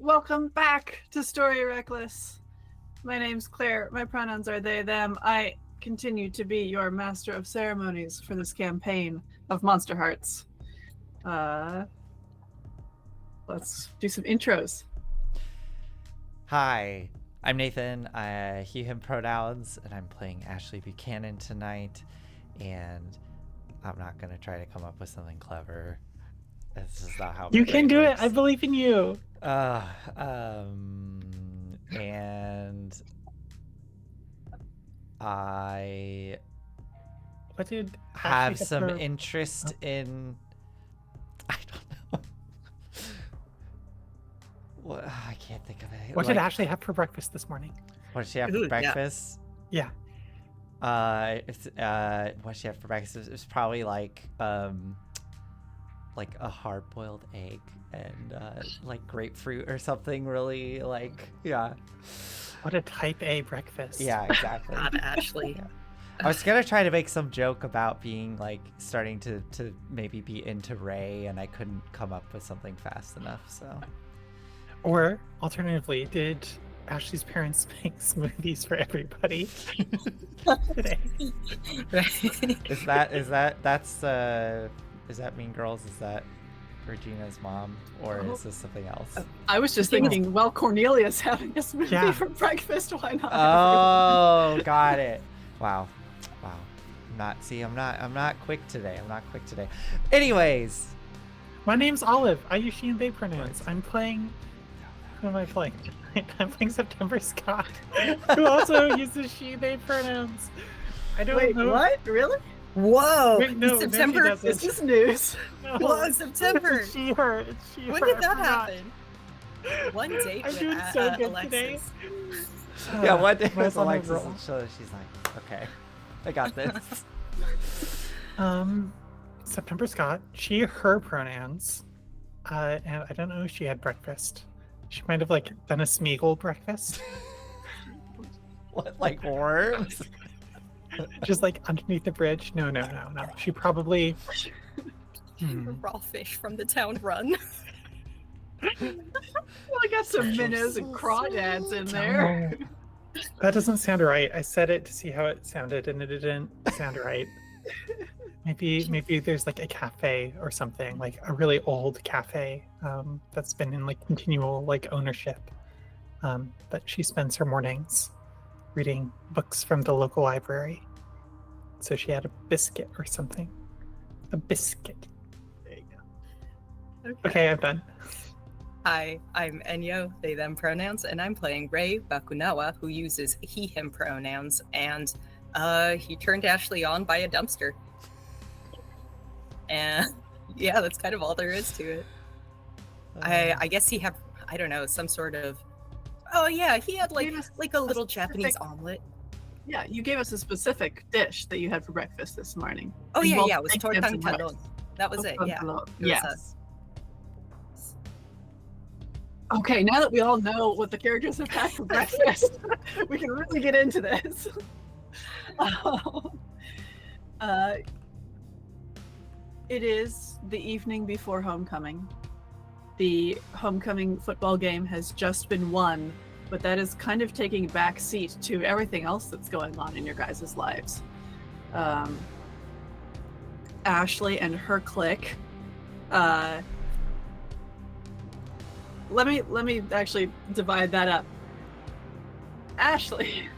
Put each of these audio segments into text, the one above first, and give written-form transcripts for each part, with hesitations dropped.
welcome back to Story Reckless. My name's Claire. My pronouns are they, them. I continue to be your master of ceremonies for this campaign of Monsterhearts. Let's do some intros. Hi, I'm Nathan. He, him pronouns, and I'm playing Ashley Buchanan tonight. And I'm not going to try to come up with something clever. This is not how you can do works. It. I believe in you. And I have some interest in. I don't know. What, I can't think of it. What did Ashley have for breakfast this morning? What did she have for breakfast? Yeah. What did she have for breakfast? It was probably like a hard-boiled egg and like grapefruit or something really yeah. What a type A breakfast. Yeah, exactly. God, Ashley. Yeah. I was gonna try to make some joke about being like starting to maybe be into Ray, and I couldn't come up with something fast enough, so. Or alternatively, did Ashley's parents make smoothies for everybody today? Is that Mean Girls? Is that Regina's mom, or is this something else? I was just thinking, well, Cornelia's having a smoothie for breakfast. Why not? Oh, got it. Wow. I'm not quick today. Anyways. My name's Olive. I use she and they pronouns. I'm playing. Who am I playing? I'm playing September Scott, who also uses she they pronouns. I don't know. What? Really? Whoa! Wait, no, September. No, this is news. No. Whoa, September. It's she, her. It's she, when her. did that happen? One date I'm with doing so good Alexis. today. Yeah, one day was on Alexis, the roll. and she's like, okay, I got this. September Scott. She, her pronouns. And I don't know if she had breakfast. She might have done a Smeagol breakfast. What, like worms? Just underneath the bridge. No. She probably Raw fish from the town run. Well, I got some minnows and crawdads in there. Oh, that doesn't sound right. I said it to see how it sounded, and it didn't sound right. Maybe there's a cafe or something, a really old cafe that's been in continual ownership. But she spends her mornings reading books from the local library. So she had a biscuit or something. A biscuit. There you go. Okay, I'm done. Hi, I'm Enyo, they them pronouns, and I'm playing Ray Bakunawa, who uses he him pronouns, and he turned Ashley on by a dumpster. And yeah, that's kind of all there is to it. I guess he had, I don't know, some sort of. Oh yeah, he had like a little Japanese omelet. Yeah, you gave us a specific dish that you had for breakfast this morning. Oh yeah, it was tortang tendon. That was it. Yeah. Yes. Okay, now that we all know what the characters have had for breakfast, we can really get into this. It is the evening before homecoming. The homecoming football game has just been won, but that is kind of taking back seat to everything else that's going on in your guys' lives. Ashley and her clique. Let me actually divide that up. Ashley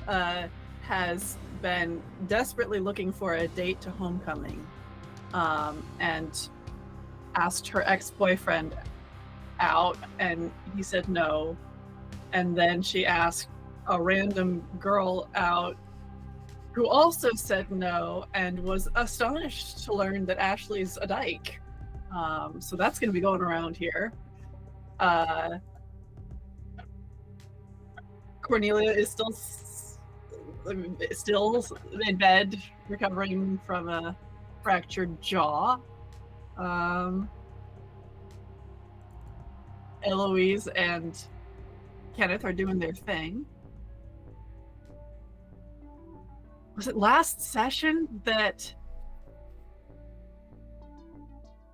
has been desperately looking for a date to homecoming, and asked her ex-boyfriend out, and he said no. And then she asked a random girl out who also said no, and was astonished to learn that Ashley's a dyke. So that's going to be going around here. Cornelia is still in bed, recovering from a fractured jaw. Eloise and Kenneth are doing their thing. Was it last session that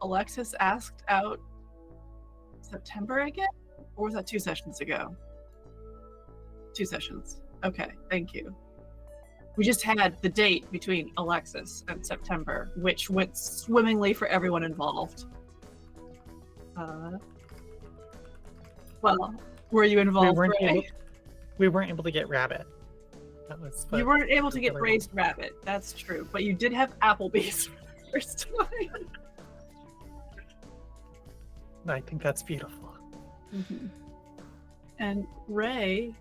Alexis asked out September again? Or was that 2 sessions ago? 2 sessions. Okay, thank you. We just had the date between Alexis and September, which went swimmingly for everyone involved. Well, were you involved, Ray? We weren't able to get Rabbit. That was You weren't able to get really Braised Rabbit. That's true, but you did have Applebee's for the first time. I think that's beautiful. Mm-hmm. And Ray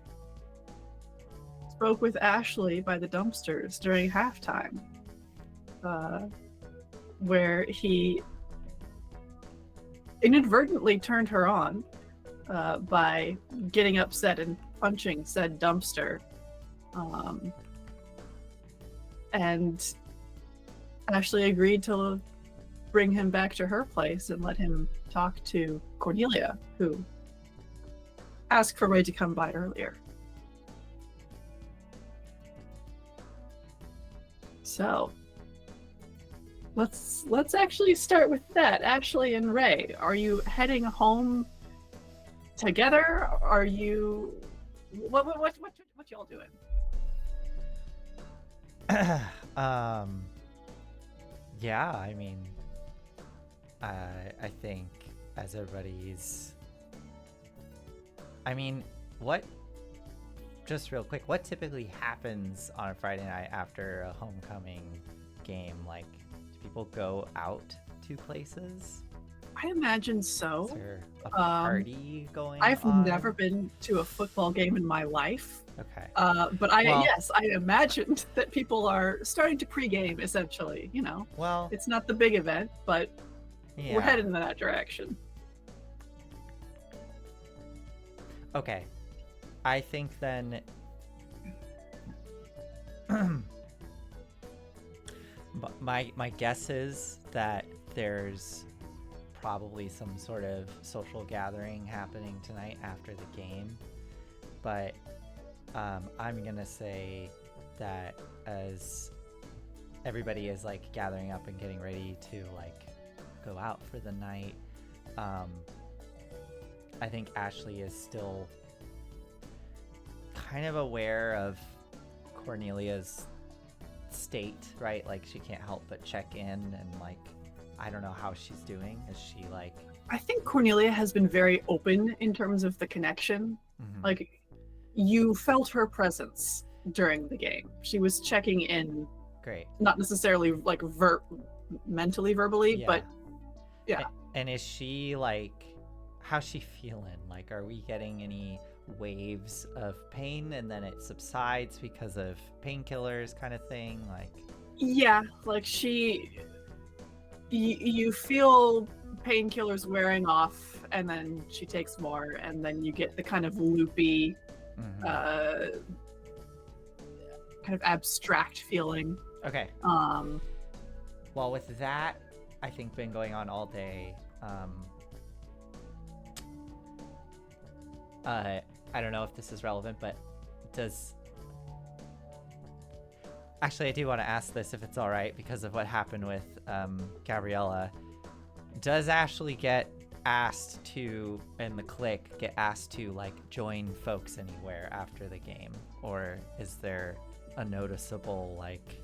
spoke with Ashley by the dumpsters during halftime, where he inadvertently turned her on by getting upset and punching said dumpster. And Ashley agreed to bring him back to her place and let him talk to Cornelia, who asked for Ray to come by earlier. So let's actually start with that. Ashley and Ray, are you heading home together? Are you what y'all doing? Yeah, I mean, I think as everybody's, I mean, just real quick, what typically happens on a Friday night after a homecoming game? Like, do people go out to places? I imagine so. Is there a party going on? I've never been to a football game in my life. Okay. But yes, I imagined that people are starting to pregame, essentially. You know, well, it's not the big event, but yeah. we're headed in that direction. Okay. I think then my guess is that there's probably some sort of social gathering happening tonight after the game, but I'm gonna say that as everybody is like gathering up and getting ready to like go out for the night, I think Ashley is still kind of aware of Cornelia's state, right? Like she can't help but check in and like, I don't know how she's doing. Is she like... I think Cornelia has been very open in terms of the connection. Mhm. Like, you felt her presence during the game. She was checking in. Great. Not necessarily like mentally, verbally, but yeah. And is she like, how's she feeling? Like, are we getting any waves of pain and then it subsides because of painkillers kind of thing? Like, yeah, like you feel painkillers wearing off and then she takes more and then you get the kind of loopy kind of abstract feeling. Okay. Well, with that, I think been going on all day. I don't know if this is relevant, but actually, I do want to ask this if it's all right because of what happened with Gabriella. Does Ashley get asked to, and the clique get asked to like join folks anywhere after the game, or is there a noticeable like...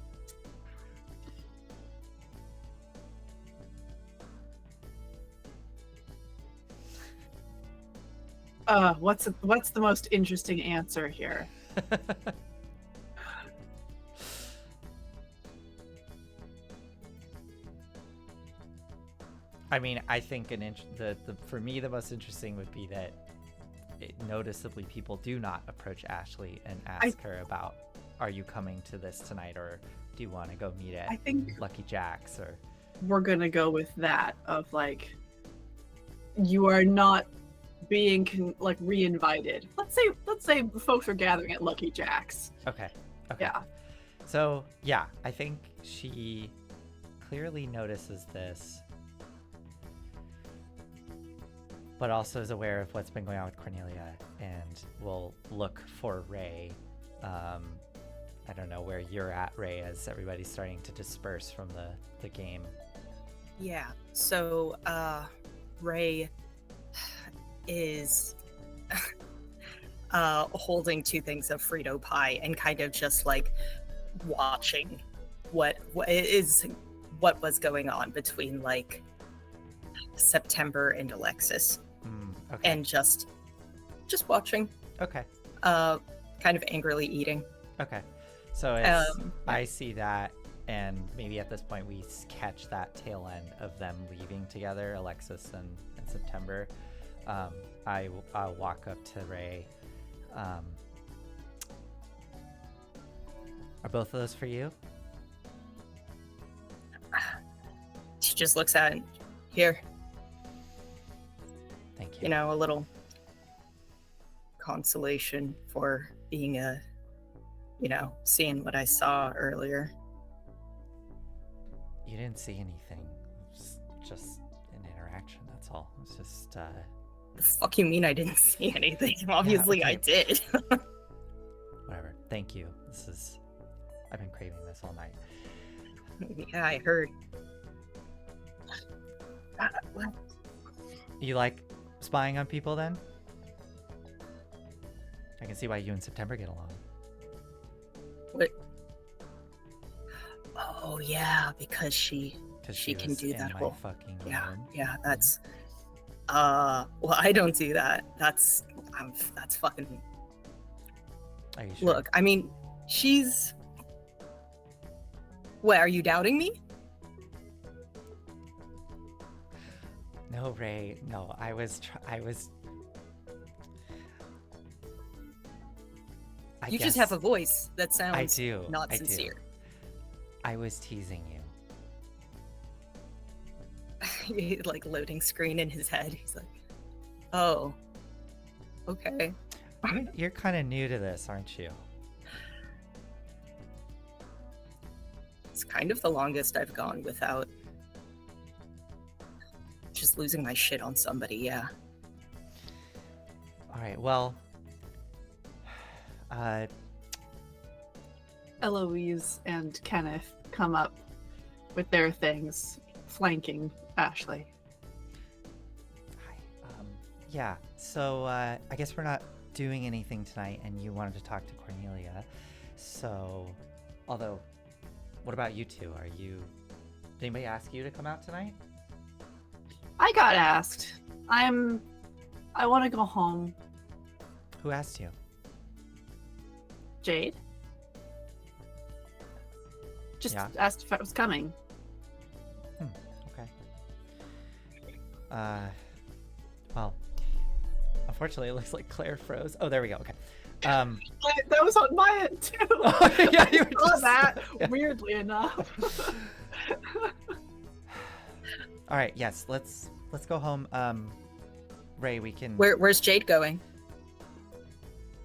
What's the most interesting answer here? I mean, I think for me the most interesting would be that noticeably people do not approach Ashley and ask her about, are you coming to this tonight, or do you want to go meet at Lucky Jack's? Or we're gonna go with that of like, you are not being like re-invited. Let's say folks are gathering at Lucky Jack's. Okay. Yeah. So yeah, I think she clearly notices this, but also is aware of what's been going on with Cornelia and will look for Ray. I don't know where you're at, Ray, as everybody's starting to disperse from the game. Yeah, so Ray is holding two things of Frito pie and kind of just like watching what was going on between like September and Alexis, Okay. and just watching, Okay. kind of angrily eating. Okay. So it's, Yeah. I see that, and maybe at this point we catch that tail end of them leaving together, Alexis and September. I'll walk up to Ray. Are both of those for you? She just looks at it. Here, Thank you. you know, a little consolation for being seeing what I saw earlier. You didn't see anything. It was just an interaction, that's all. It's just, The fuck you mean I didn't see anything? Obviously I did. whatever. Thank you. I've been craving this all night. Yeah, I heard. What? You like spying on people then? I can see why you and September get along. What? Oh yeah, because she can was do in that my whole. fucking Yeah, room. yeah. That's. Well, I don't do that. That's fucking. Are you sure? Look, I mean, she's. What? Are you doubting me? No, Ray. No, I was. You just have a voice that sounds I do. not I sincere. Do. I was teasing you. Like loading screen in his head. He's like, "Oh, okay." You're kind of new to this, aren't you? It's kind of the longest I've gone without just losing my shit on somebody. Yeah. All right. Well. Eloise and Kenneth come up with their things, flanking Ashley. Hi. Yeah. So I guess we're not doing anything tonight, and you wanted to talk to Cornelia. So, although, what about you two? Did anybody ask you to come out tonight? I got asked. I want to go home. Who asked you? Jade. Just Yeah. asked if I was coming. Okay. Well, unfortunately, it looks like Claire froze. Oh, there we go. Okay. That was on my end too. Oh, yeah, you were saw just that. yeah. Weirdly enough. All right. Yes. Let's go home. Ray, we can. Where's Jade going?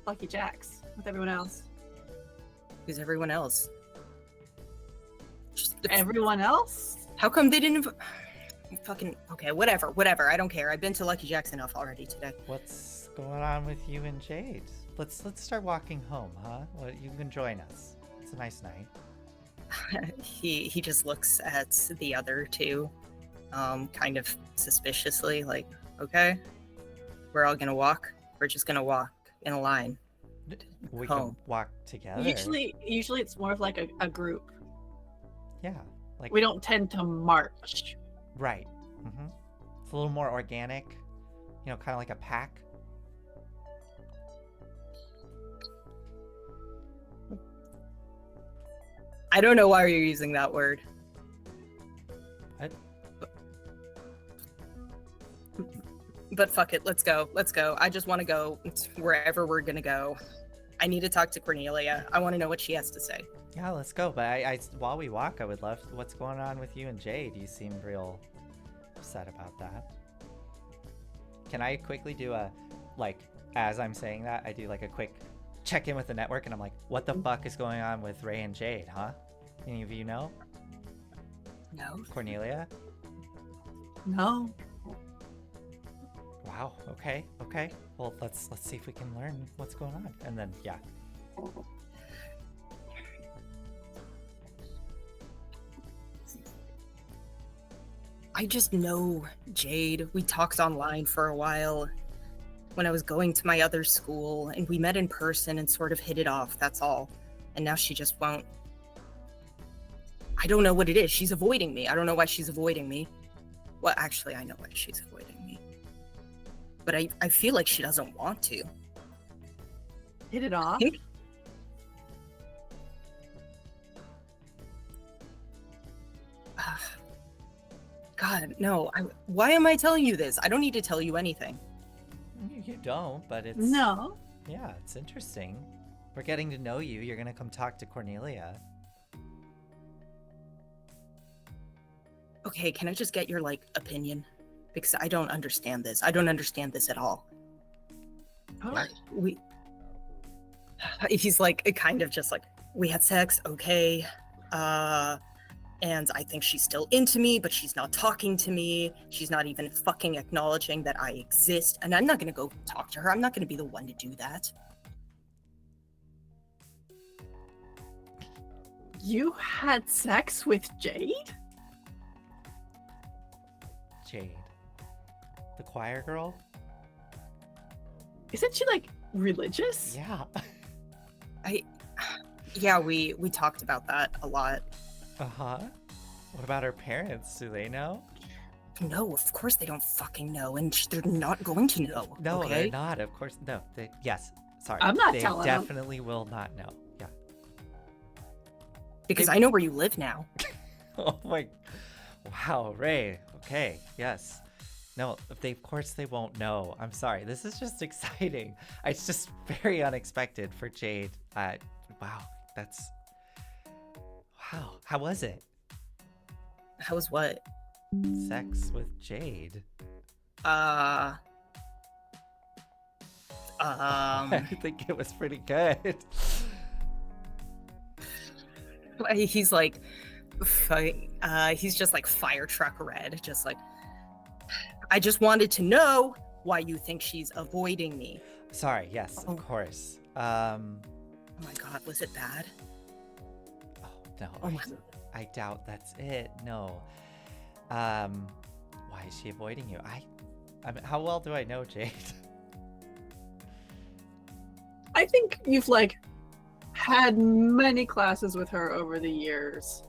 Lucky Jack's with everyone else. Who's everyone else? Just, Everyone else? how come they didn't? Fucking okay. Whatever. I don't care. I've been to Lucky Jack's enough already today. What's going on with you and Jade? Let's start walking home, huh? Well, you can join us. It's a nice night. He just looks at the other two, kind of suspiciously, like, okay, we're all gonna walk. We're just gonna walk in a line. We Home. can walk together. Usually it's more of like a group. Yeah. Like We don't tend to march. right. Mm-hmm. It's a little more organic. You know, kind of like a pack. I don't know why you're using that word. What? But fuck it, let's go. I just want to go wherever we're gonna go. I need to talk to Cornelia. I want to know what she has to say. Yeah, let's go. But I while we walk, I would love what's going on with you and Jade. You seem real upset about that. Can I quickly do as I'm saying that, I do like a quick check in with the network, and I'm like, what the fuck is going on with Ray and Jade, huh? Any of you know? No. Cornelia? No. Wow. Okay. Well, let's see if we can learn what's going on. And then, yeah. I just know Jade. We talked online for a while. when I was going to my other school, and we met in person and sort of hit it off, that's all. And now she just won't. I don't know what it is. She's avoiding me. I don't know why she's avoiding me. Well, actually, I know why she's avoiding me. But I feel like she doesn't want to. Hit it off. think- God, no. Why am I telling you this? I don't need to tell you anything. You don't, but it's No. Yeah, it's interesting. We're getting to know you. You're gonna come talk to Cornelia. Okay, can I just get your opinion? Because I don't understand this. I don't understand this at all. Oh, He's like kind of just like, we had sex, okay. And I think she's still into me, but she's not talking to me. She's not even fucking acknowledging that I exist. And I'm not gonna go talk to her. I'm not gonna be the one to do that. you had sex with Jade? Jade. The choir girl? Isn't she religious? Yeah. Yeah, we talked about that a lot. Uh-huh. What about her parents? Do they know? No, of course they don't fucking know, and they're not going to know. No, okay? they're not. Of course. No. Yes. Sorry. I'm not they telling them. definitely will not know. Yeah. Because I know where you live now. Oh my. Wow, Ray. Okay. Yes. No, of course they won't know. I'm sorry. This is just exciting. It's just very unexpected for Jade. Wow. Wow. How was it? How's what? Sex with Jade. I think it was pretty good. He's like, he's just like fire truck red, just like, I just wanted to know why you think she's avoiding me. Sorry, yes, Oh. of course. Oh my God, was it bad? Oh, no, Oh my. I doubt that's it. No. Why is she avoiding you? I mean, how well do I know Jade? I think you've had many classes with her over the years.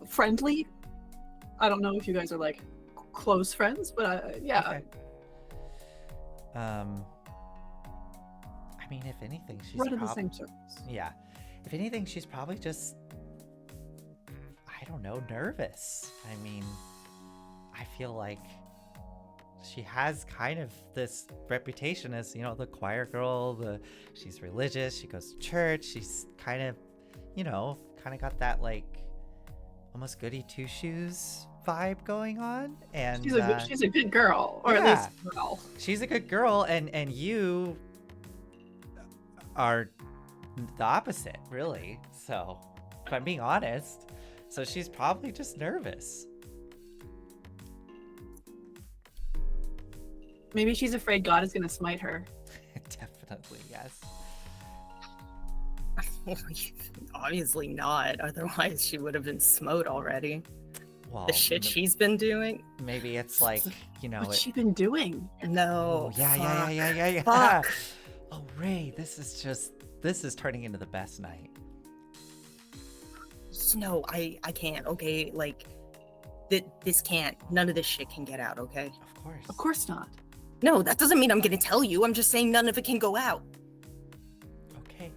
Friendly. I don't know if you guys are close friends, but yeah. Okay. I mean, if anything, she's Run in the same circles. Yeah. If anything, she's probably just, I don't know, nervous. I mean, I feel like she has kind of this reputation as, the choir girl, she's religious, she goes to church, she's kind of, got that almost goody two shoes vibe going on. And She's a good girl, or yeah. at least a girl. She's a good girl, and you are the opposite, really. So, if I'm being honest, so she's probably just nervous. Maybe she's afraid God is going to smite her. Definitely, yes. Obviously not. Otherwise, she would have been smote already. Well, The shit she's been doing. maybe it's What's she been doing? No. Oh, yeah. Fuck. Oh, Ray, this is turning into the best night. No, I can't. Okay, this can't. None of this shit can get out. Okay. Of course. Of course not. No, that doesn't mean I'm gonna tell you. I'm just saying none of it can go out. Okay.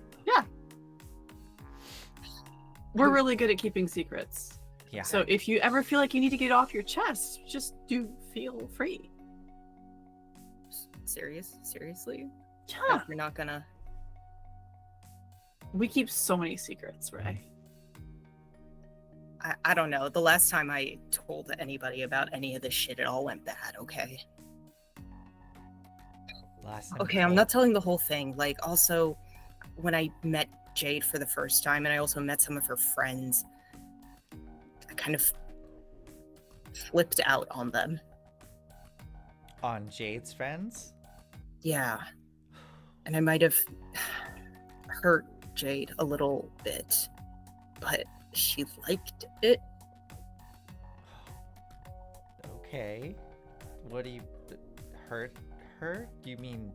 We're really good at keeping secrets. Yeah. So if you ever feel like you need to get it off your chest, just do feel free. Seriously? Yeah. You're not gonna. We keep so many secrets, Ray. I don't know. The last time I told anybody about any of this shit, it all went bad. Okay. Okay, I'm not telling the whole thing. Also, when I met Jade for the first time, and I also met some of her friends, I kind of flipped out on them. On Jade's friends? Yeah. And I might have hurt Jade a little bit, but she liked it. Okay. What do you... hurt her? You mean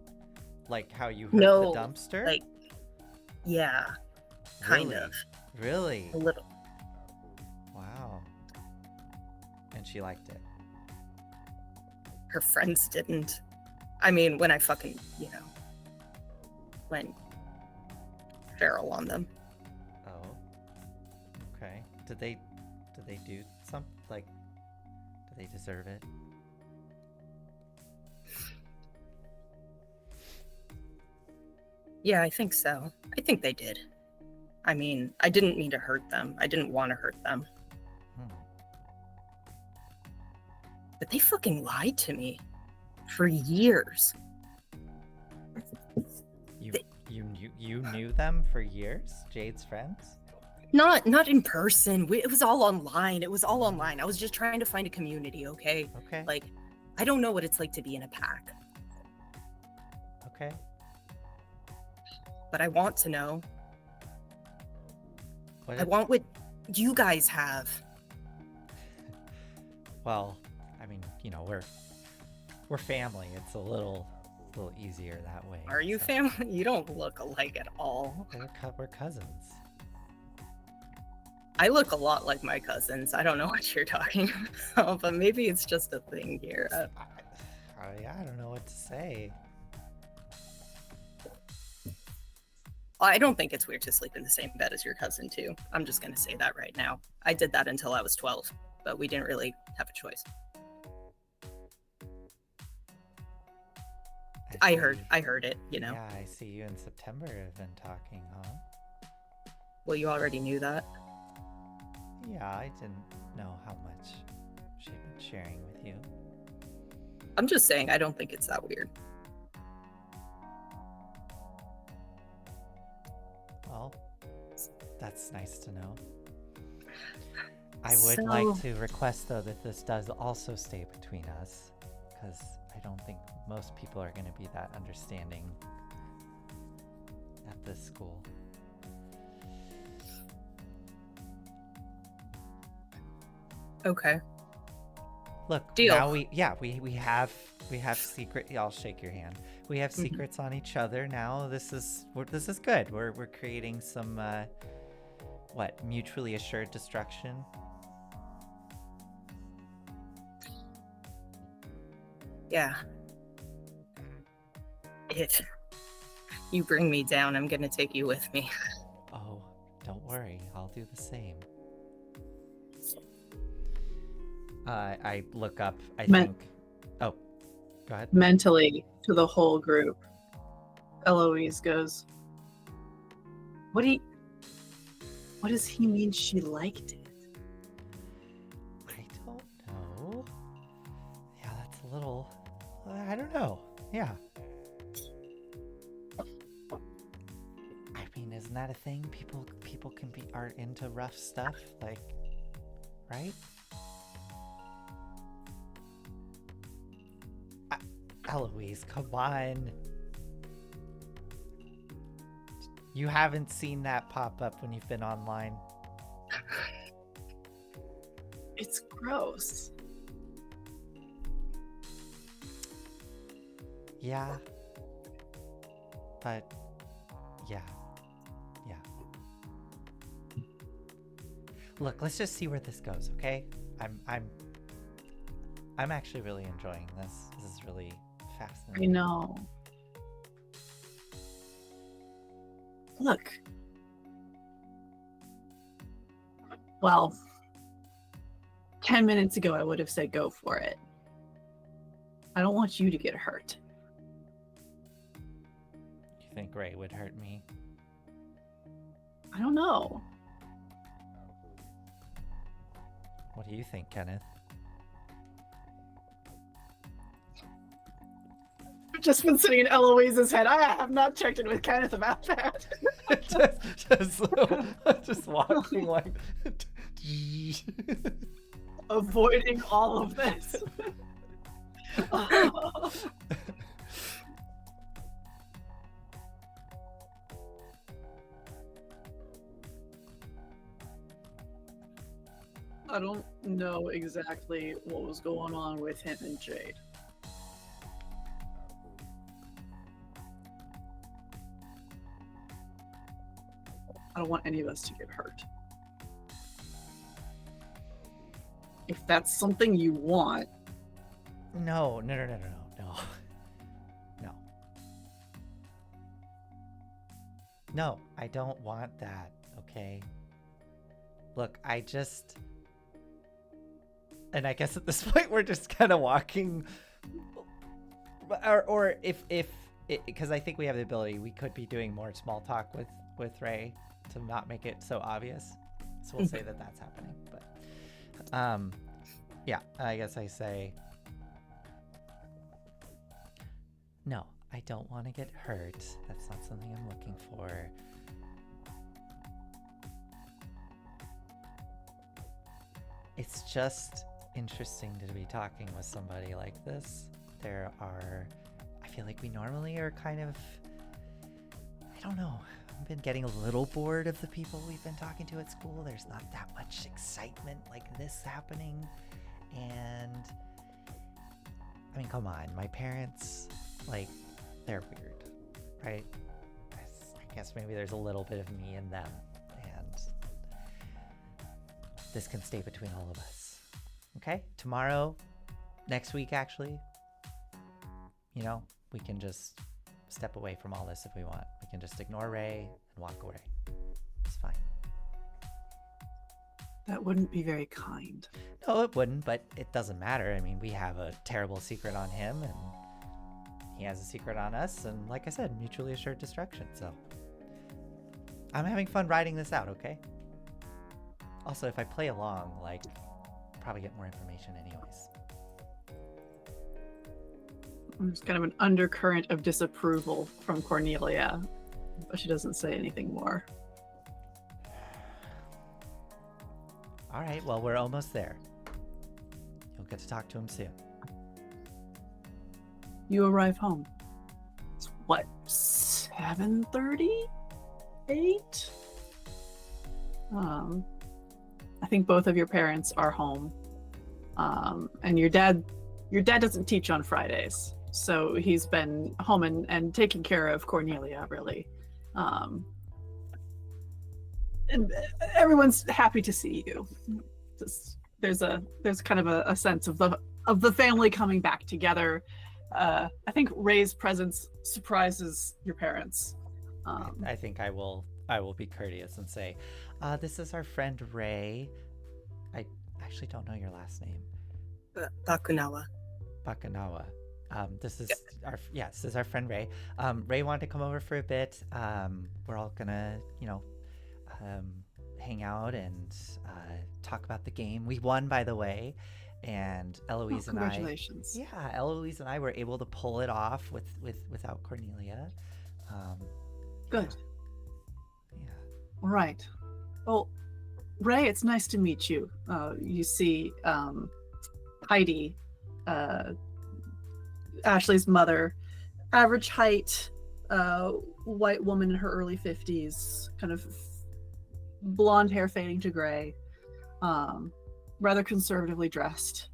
like how you hurt No, the dumpster? like, yeah, kind Really? of, Really? a little. Wow. And she liked it. Her friends didn't. I mean, when I fucking, went feral on them. Oh. Okay. Did they do something like? Do they deserve it? Yeah, I think so. I think they did. I mean, I didn't mean to hurt them. I didn't want to hurt them. Hmm. But they fucking lied to me for years. You knew them for years? Jade's friends? Not in person. It was all online. I was just trying to find a community, okay? Okay. Like, I don't know what it's like to be in a pack, Okay. but I want to know. What I want what you guys have. Well, I mean, we're family. It's a little easier that way. Are you so- family? You don't look alike at all. We're cousins. I look a lot like my cousins. I don't know what you're talking about, but maybe it's just a thing here. I don't know what to say. I don't think it's weird to sleep in the same bed as your cousin, too. I'm just going to say that right now. I did that until I was 12, but we didn't really have a choice. I heard it, Yeah, I see you in September have been talking, huh? Well, you already knew that. Yeah, I didn't know how much she'd been sharing with you. I'm just saying, I don't think it's that weird. Well, that's nice to know. I would like to request, though, that this does also stay between us, because I don't think most people are going to be that understanding at this school. Okay. Look, Deal. now we have secret. I'll shake your hand. We have secrets on each other now. This is good. We're creating some mutually assured destruction. Yeah. If you bring me down, I'm gonna take you with me. Oh, don't worry. I'll do the same. I look up. I think. Oh, go ahead. Mentally to the whole group, Eloise goes, What does he mean she liked it? I don't know. Yeah, that's a little. I don't know. Yeah. I mean, isn't that a thing? People can are into rough stuff, like, right? Eloise, come on. You haven't seen that pop up when you've been online. It's gross. Yeah. But yeah. Look, let's just see where this goes, okay? I'm actually really enjoying this. This is really fascinating. I know. Look. Well, 10 minutes ago I would have said go for it. I don't want you to get hurt. You think Ray would hurt me? I don't know. What do you think, Kenneth? I've just been sitting in Eloise's head. I have not checked in with Kenneth about that. just walking like Avoiding all of this. I don't know exactly what was going on with him and Jade. I don't want any of us to get hurt. If that's something you want, No. No, I don't want that, okay? Look, I just... And I guess at this point we're just kind of walking... Or if because I think we have the ability, we could be doing more small talk with Ray to not make it so obvious. So we'll say that that's happening. But yeah, I guess I say, no, I don't want to get hurt. That's not something I'm looking for. It's just interesting to be talking with somebody like this. I feel like we normally are kind of, I don't know, I've been getting a little bored of the people we've been talking to at school. There's not that much excitement like this happening. And I mean, come on, my parents, like, they're weird, right? I guess maybe there's a little bit of me in them, and this can stay between all of us. Okay? Tomorrow, next week, actually, you know, we can just step away from all this if we want. We can just ignore Ray and walk away. It's fine. that wouldn't be very kind. No, it wouldn't, but it doesn't matter. I mean, we have a terrible secret on him, and he has a secret on us, and like I said, mutually assured destruction. So I'm having fun writing this out, okay? Also, if I play along, like, I'll probably get more information anyways. There's kind of an undercurrent of disapproval from Cornelia, but she doesn't say anything more. All right, well, we're almost there. You'll get to talk to him soon. You arrive home. It's what, 7:30? 8? I think both of your parents are home. And your dad doesn't teach on Fridays. So he's been home and taking care of Cornelia, really. And everyone's happy to see you. There's kind of a sense of the family coming back together. I think Ray's presence surprises your parents. I think I will be courteous and say, this is our friend Ray. I actually don't know your last name. Bakunawa. This is our friend Ray. Ray wanted to come over for a bit. We're all gonna, hang out and talk about the game. We won, by the way, and Eloise and I. Congratulations. Yeah, Eloise and I were able to pull it off without Cornelia. Good. Yeah. All right. Well, Ray, it's nice to meet you. You see Heidi, Ashley's mother, average height, white woman in her early 50s, kind of blonde hair fading to gray, rather conservatively dressed,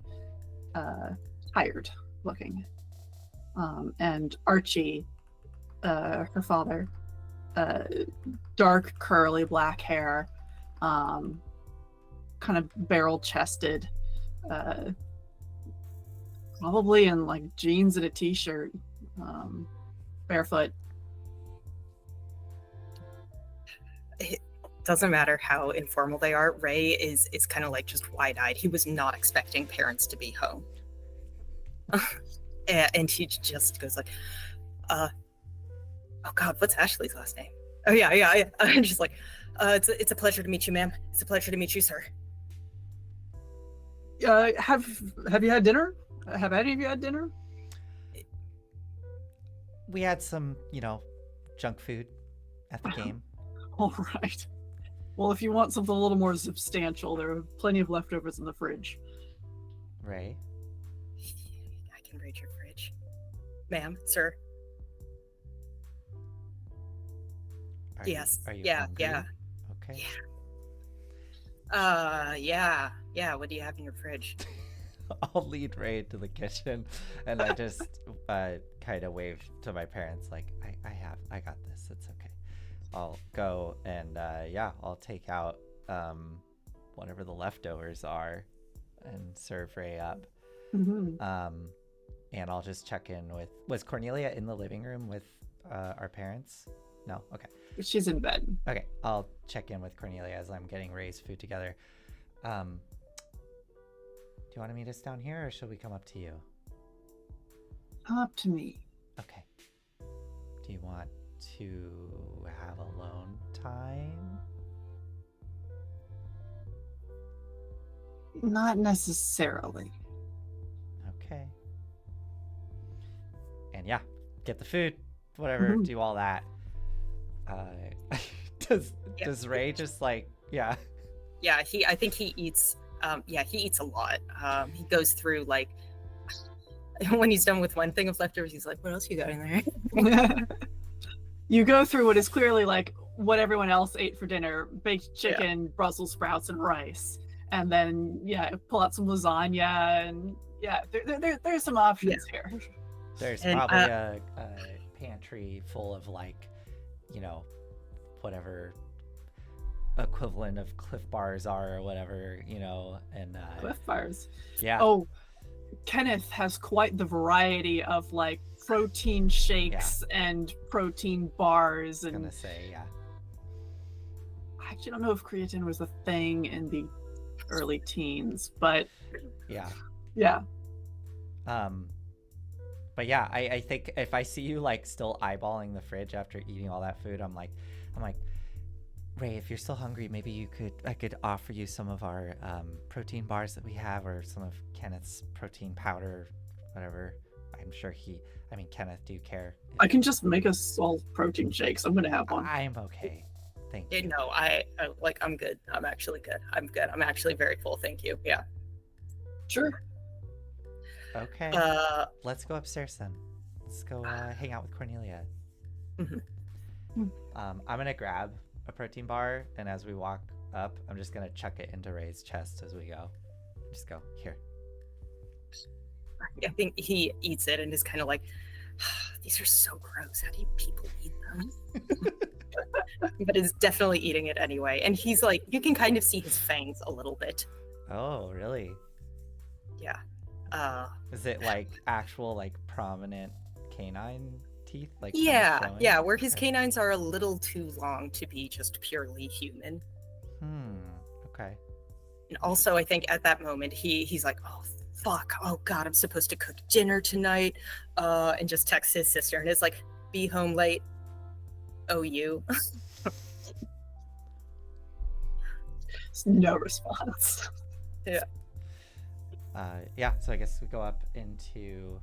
tired looking. And Archie, her father, dark curly black hair, kind of barrel chested, probably in like jeans and a t-shirt, barefoot. It doesn't matter how informal they are. Ray is kind of like just wide-eyed. He was not expecting parents to be home. And he just goes like, oh God, what's Ashley's last name? Oh yeah. I'm just like, it's a pleasure to meet you, ma'am. It's a pleasure to meet you, sir. Have you had dinner? Have any of you had dinner? We had some, junk food at the game. All right. Well, if you want something a little more substantial, there are plenty of leftovers in the fridge. Ray? I can raid your fridge. Ma'am, sir. Yes. Are you Yeah, hungry? yeah. Okay. Yeah. What do you have in your fridge? I'll lead Ray to the kitchen, and I just kind of wave to my parents like, I got this. It's okay. I'll go and I'll take out whatever the leftovers are and serve Ray up. Mhm. And I'll just check in with. Was Cornelia in the living room with our parents? No. Okay. She's in bed. Okay. I'll check in with Cornelia as I'm getting Ray's food together. Do you want to meet us down here, or should we come up to you? Come up to me. Okay. Do you want to have alone time? Not necessarily. Okay. And yeah, get the food, whatever, do all that. Does Ray just like, yeah. Yeah, I think he eats he eats a lot. He goes through like when he's done with one thing of leftovers, he's like, what else you got in there? You go through what is clearly like what everyone else ate for dinner: baked chicken, Brussels sprouts, and rice. And then pull out some lasagna, and there's some options here. There's probably a pantry full of like, whatever equivalent of Cliff Bars are or whatever, and Cliff Bars. Yeah. Oh, Kenneth has quite the variety of like protein shakes and protein bars. And I was gonna say, I actually don't know if creatine was a thing in the early teens, but yeah. But yeah, I think if I see you like still eyeballing the fridge after eating all that food, I'm like, Ray, if you're still hungry, maybe I could offer you some of our protein bars that we have, or some of Kenneth's protein powder, whatever. I'm sure Kenneth, do you care? I can just make us all protein shakes. I'm gonna have one. I'm okay. Thank you. No, I'm good. I'm actually good. I'm good. I'm actually very full. Thank you. Yeah. Sure. Okay. Let's go upstairs then. Let's go hang out with Cornelia. Mm-hmm. I'm gonna grab a protein bar, and as we walk up, I'm just gonna chuck it into Ray's chest as we go. Just go here. I think he eats it and is kind of like, these are so gross. How do people eat them? But is definitely eating it anyway. And he's like, you can kind of see his fangs a little bit. Oh, really? Yeah. Is it like actual like prominent canine teeth? Like yeah, where his canines are a little too long to be just purely human. Okay. And also, I think at that moment he's like, oh fuck, oh god, I'm supposed to cook dinner tonight, and just texts his sister and is like, be home late. Oh, you. No response. So I guess we go up into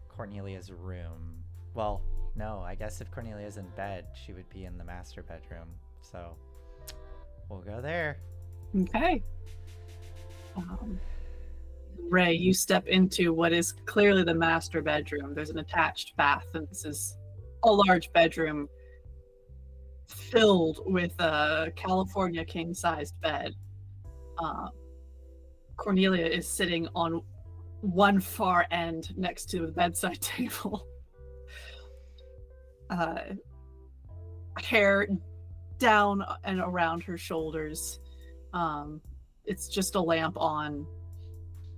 Cornelia's room. Well, no, I guess if Cornelia's in bed, she would be in the master bedroom. So we'll go there. Okay. Ray, you step into what is clearly the master bedroom. There's an attached bath, and this is a large bedroom filled with a California king-sized bed. Cornelia is sitting on one far end next to the bedside table. Hair down and around her shoulders. It's just a lamp on.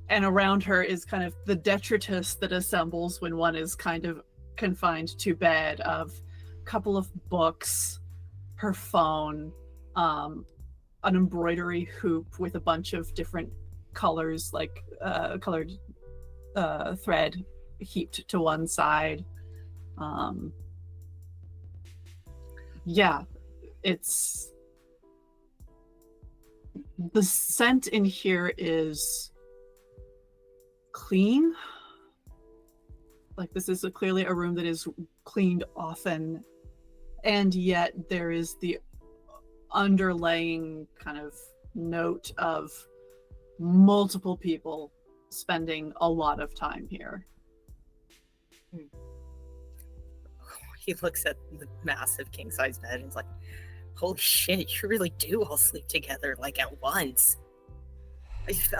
And around her is kind of the detritus that assembles when one is kind of confined to bed, of a couple of books, her phone, an embroidery hoop with a bunch of different colors, like colored thread heaped to one side. It's the scent in here is clean. Like, this is clearly a room that is cleaned often, and yet there is the underlying kind of note of multiple people spending a lot of time here. He looks at the massive king-size bed and is like, holy shit, you really do all sleep together, like, at once.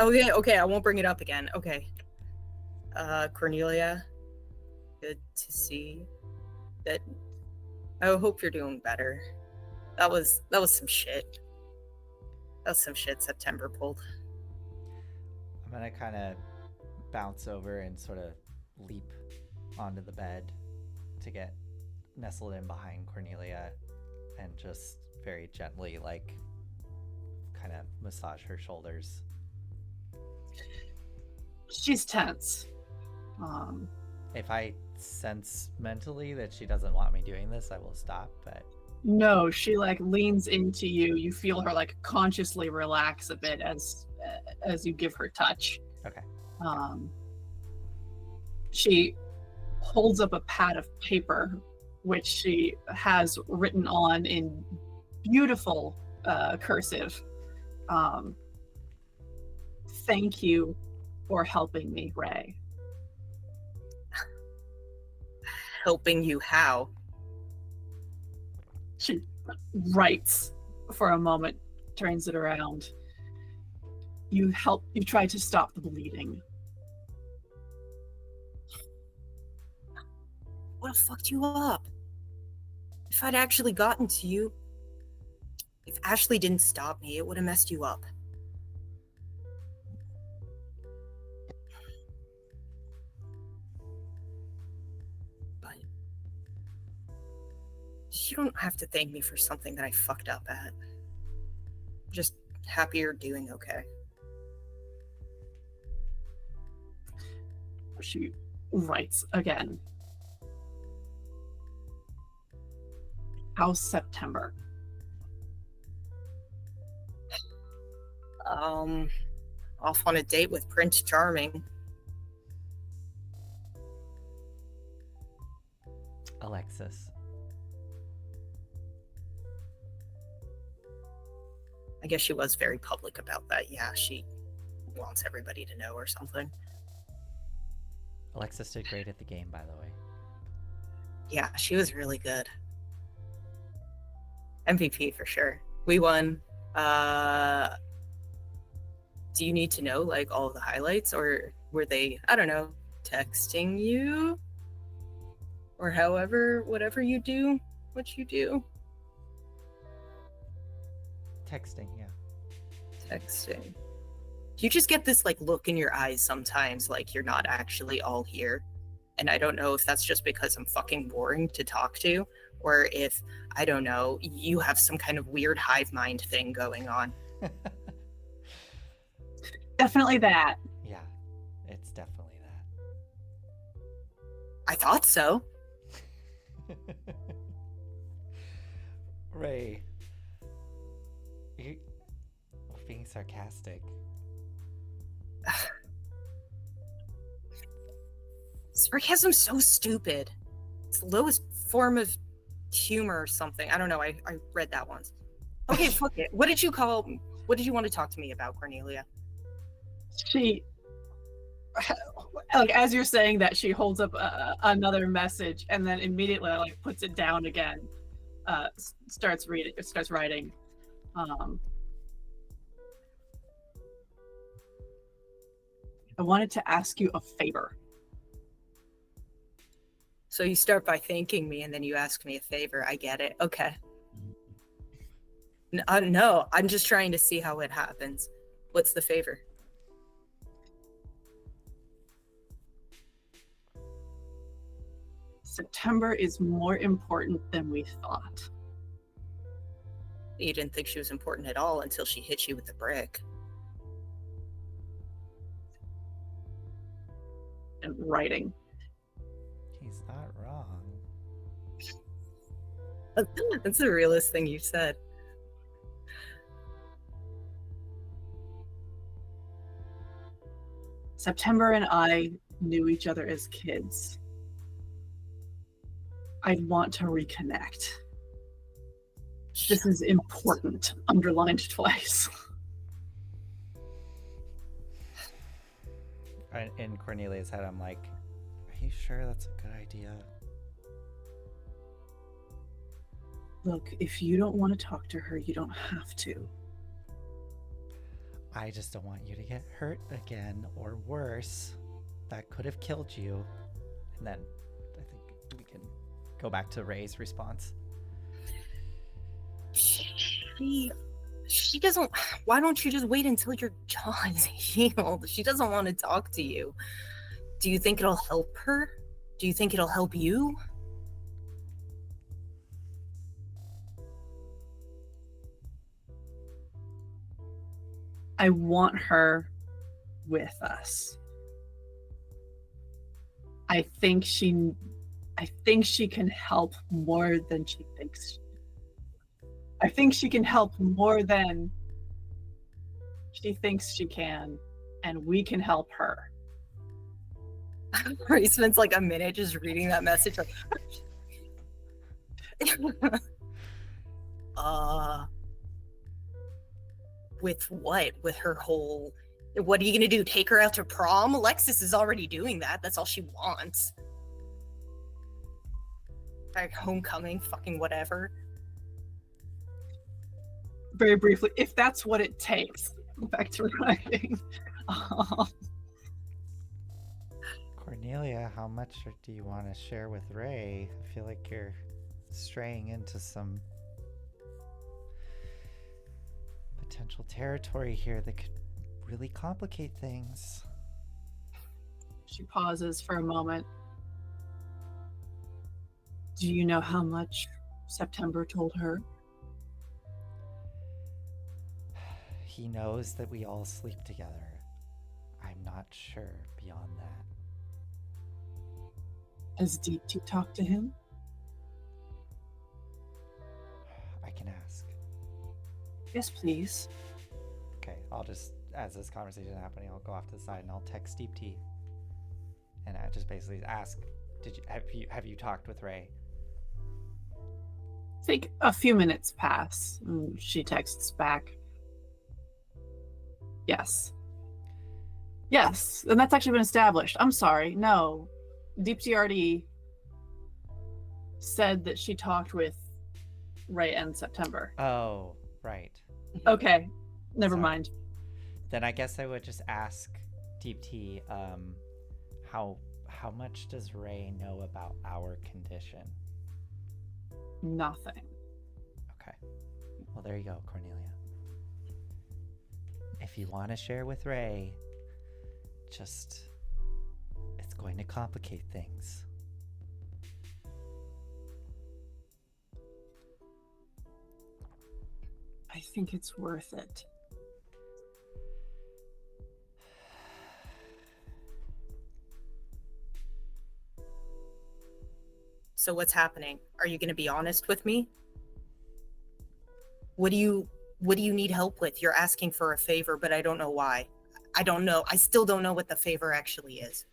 Okay, I won't bring it up again. Okay. Cornelia, good to see that. I hope you're doing better. That was some shit. That was some shit September pulled. I'm gonna kind of bounce over and sort of leap onto the bed to get nestled in behind Cornelia and just very gently, like, kind of massage her shoulders. She's tense. If I sense mentally that she doesn't want me doing this, I will stop, but No, she like leans into you. You feel her like consciously relax a bit as you give her touch. okay. She holds up a pad of paper, which she has written on in beautiful cursive. Thank you for helping me, Ray. Helping you how? She writes for a moment, turns it around. You tried to stop the bleeding. What fucked you up? If I'd actually gotten to you, if Ashley didn't stop me, it would have messed you up. But you don't have to thank me for something that I fucked up at. I'm just happy you're doing okay. She writes again. How's September? Off on a date with Prince Charming. Alexis. I guess she was very public about that. Yeah, she wants everybody to know or something. Alexis did great at the game, by the way. Yeah, she was really good. MVP for sure. We won. Do you need to know like all of the highlights, or were they, I don't know, texting you? Or whatever you do, what you do? Texting, yeah. Texting. You just get this like look in your eyes sometimes, like you're not actually all here. And I don't know if that's just because I'm fucking boring to talk to, or if, I don't know, you have some kind of weird hive mind thing going on. Definitely that. Yeah, it's definitely that. I thought so. Ray, you're being sarcastic. Sarcasm's so stupid. It's the lowest form of humor or something. I don't know. I read that once. Okay, fuck it. What did you want to talk to me about, Cornelia? She, like, as you're saying that, she holds up another message and then immediately like puts it down again. Starts writing. I wanted to ask you a favor. So you start by thanking me and then you ask me a favor. I get it. Okay. No, I'm just trying to see how it happens. What's the favor? September is more important than we thought. You didn't think she was important at all until she hit you with the brick. And writing. He's not wrong. That's the realest thing you've said. September and I knew each other as kids. I'd want to reconnect. This is important, underlined twice. In Cornelia's head, I'm like, are you sure that's a good idea? Look, if you don't want to talk to her, you don't have to. I just don't want you to get hurt again, or worse. That could have killed you. And then I think we can go back to Ray's response. She doesn't. Why don't you just wait until your jaw is healed? She doesn't want to talk to you. Do you think it'll help her? Do you think it'll help you? I want her with us. I think she can help more than she thinks. I think she can help more than she thinks she can, and we can help her. He spends like a minute just reading that message, like, with what? With her whole, what are you gonna do? Take her out to prom? Alexis is already doing that. That's all she wants. Like homecoming, fucking whatever. Very briefly, if that's what it takes. Back to writing. Cornelia, how much do you want to share with Ray? I feel like you're straying into some potential territory here that could really complicate things. She pauses for a moment. Do you know how much September told her? He knows that we all sleep together. I'm not sure beyond that. Has Deep Tea talked to him? I can ask. Yes, please. Okay, I'll just, as this conversation is happening, I'll go off to the side and I'll text Deep Tea. And I just basically ask, have you talked with Ray? I think a few minutes pass. And she texts back. Yes. Yes, and that's actually been established. I'm sorry. No. Deepti already said that she talked with Ray in September. Oh, right. Okay. Never Sorry. mind. Then I guess I would just ask Deep Tea, how much does Ray know about our condition? Nothing. Okay. Well, there you go, Cornelia. If you want to share with Ray, it's going to complicate things. I think it's worth it. So what's happening? Are you going to be honest with me? What do you need help with? You're asking for a favor, but I don't know why. I don't know. I still don't know what the favor actually is.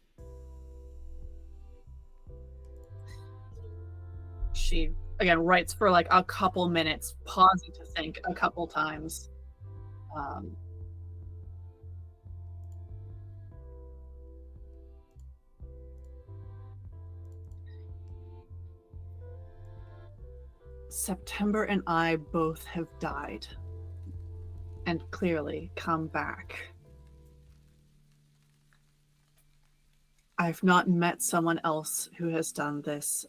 She, again, writes for like a couple minutes, pausing to think a couple times. September and I both have died and clearly come back. I've not met someone else who has done this.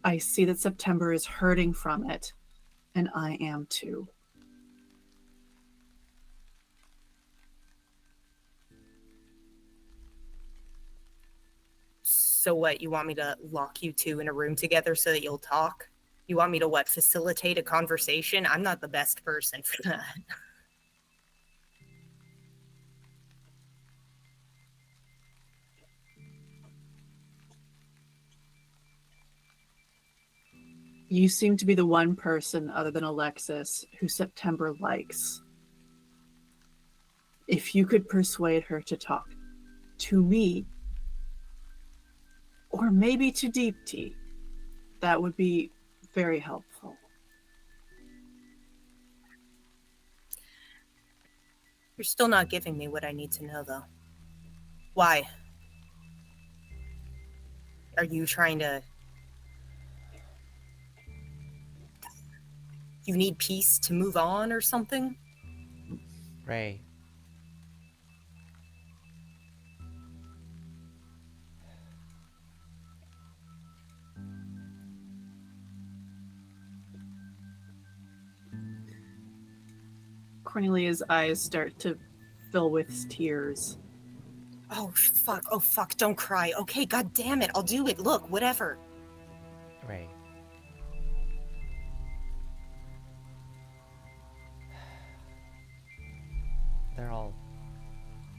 I see that September is hurting from it, and I am too. So what, you want me to lock you two in a room together so that you'll talk? You want me to what, facilitate a conversation? I'm not the best person for that. You seem to be the one person other than Alexis who September likes. If you could persuade her to talk to me, or maybe to Deep Tea, that would be very helpful. You're still not giving me what I need to know, though. Why? Are you trying to... You need peace to move on or something? Ray. Cornelia's eyes start to fill with tears. Oh, fuck. Oh, fuck. Don't cry. Okay, god damn it. I'll do it. Look, whatever. Ray.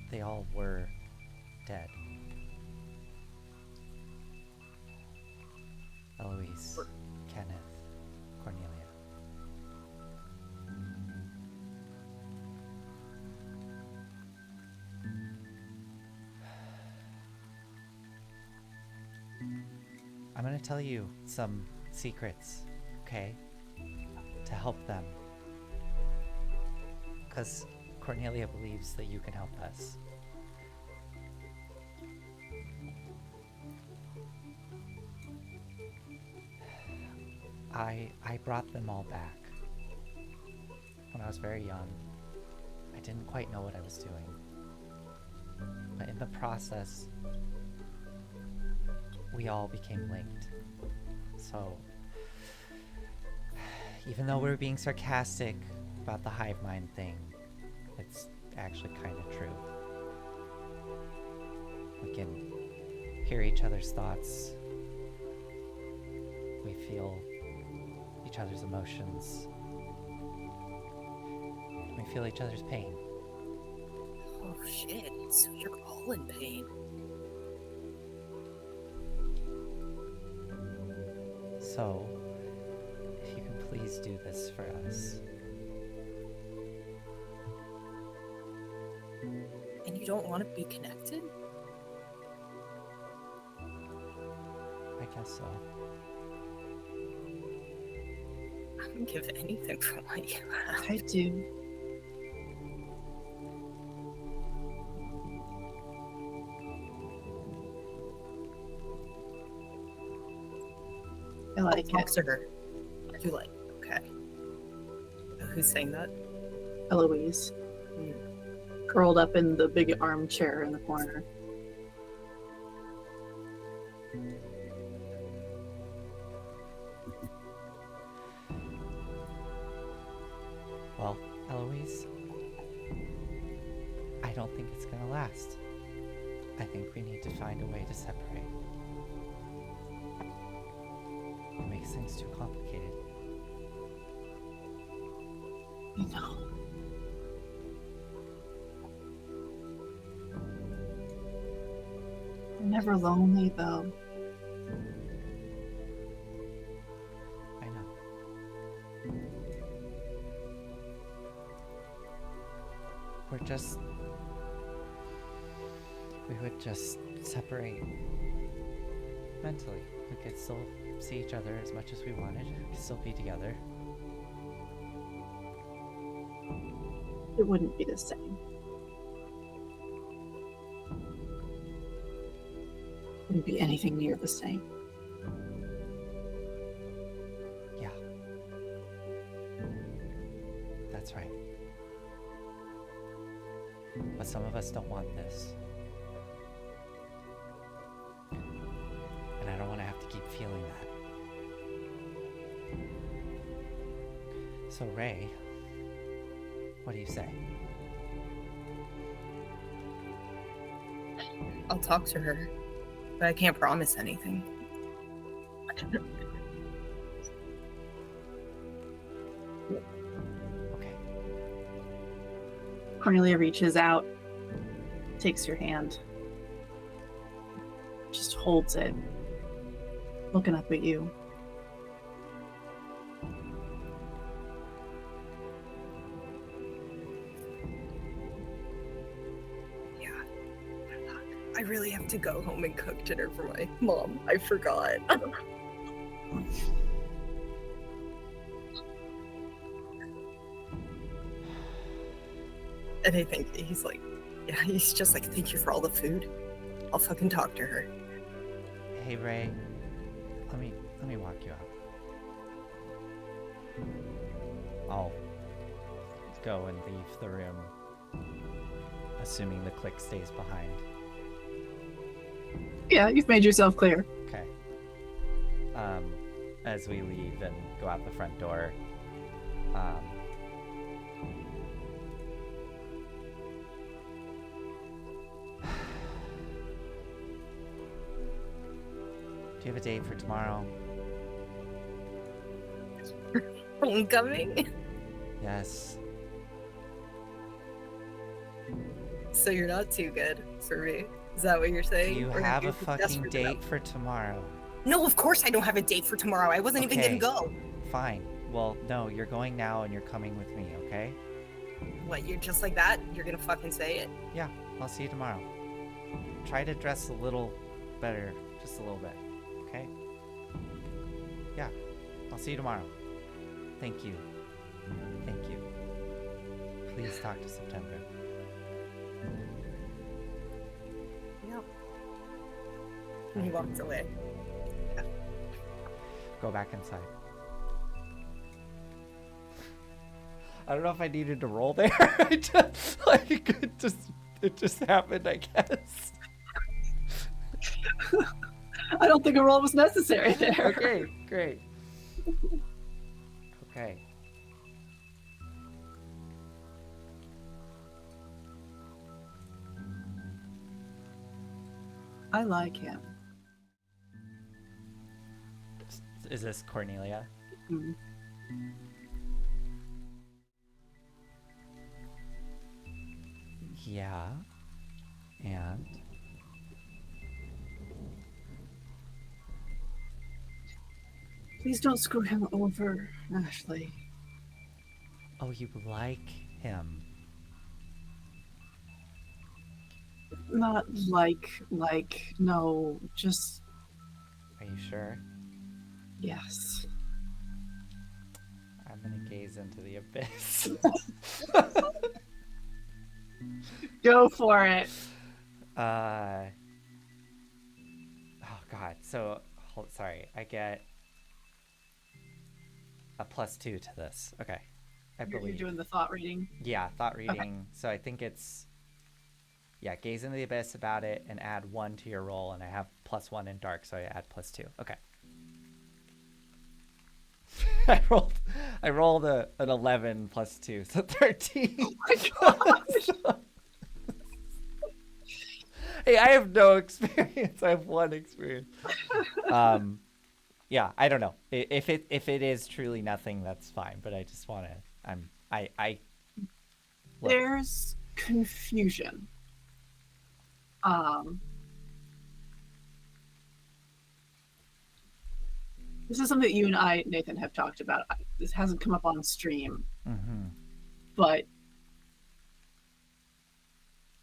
They all were dead. Eloise, Kenneth, Cornelia. I'm gonna tell you some secrets, okay? To help them. Because Cornelia believes that you can help us. I brought them all back. When I was very young, I didn't quite know what I was doing. But in the process, we all became linked. So, even though we're being sarcastic about the hive mind thing, it's actually kind of true. We can hear each other's thoughts. We feel each other's emotions. We feel each other's pain. Oh, shit. So you're all in pain. So, if you can please do this for us. And you don't want to be connected? I guess so. I wouldn't give anything for what you have. I do. I like Talk it. to her. You like, okay. Who's saying that? Eloise, curled up in the big armchair in the corner. Well, Eloise, I don't think it's gonna last. I think we need to find a way to separate. It makes things too complicated. I know. I'm never lonely, though. I know. We would just separate mentally. We could still see each other as much as we wanted. We could still be together. It wouldn't be the same. Wouldn't be anything near the same. Yeah. That's right. But some of us don't want this. And I don't want to have to keep feeling that. So, Ray, what do you say? I'll talk to her, but I can't promise anything. Okay. Cornelia reaches out, takes your hand, just holds it, looking up at you. Yeah. I really have to go home and cook dinner for my mom. I forgot. And I think he's like, yeah, he's just like, thank you for all the food. I'll fucking talk to her. Hey, Ray, let me walk you out. I'll go and leave the room, assuming the click stays behind. Yeah, you've made yourself clear. Okay. As we leave and go out the front door, you have a date for tomorrow? Homecoming? Yes. So you're not too good for me. Is that what you're Do saying? you Or have you're a fucking desperate date enough? for tomorrow? No, of course I don't have a date for tomorrow. I wasn't even Okay. gonna go. Fine. Well, no, you're going now and you're coming with me, okay? What, you're just like that? You're gonna fucking say it? Yeah, I'll see you tomorrow. Try to dress a little better, just a little bit, okay? Yeah, I'll see you tomorrow. Thank you. Thank you. Please talk to September. No. And he walks away. Go back inside. I don't know if I needed to roll there. It just happened, I guess. I don't think a roll was necessary there. Okay, great. Okay. I like him. Is this Cornelia? Mm. Yeah. And? Please don't screw him over, Ashley. Oh, you like him. Not no, just Are you sure? yes. I'm gonna gaze into the abyss. Go for it. Oh god. So, sorry. I get a +2 to this. Okay. I You're believe. doing the thought reading. Yeah, thought reading. So I think it's gaze into the abyss about it and add 1 to your roll, and I have +1 in dark, so I add +2. Okay. I rolled an 11 +2, so 13. Oh my gosh. Hey, I have no experience. I have 1 experience. Yeah, I don't know. If it is truly nothing, that's fine. But I just want to. Look. There's confusion. This is something that you and I, Nathan, have talked about. This hasn't come up on stream, but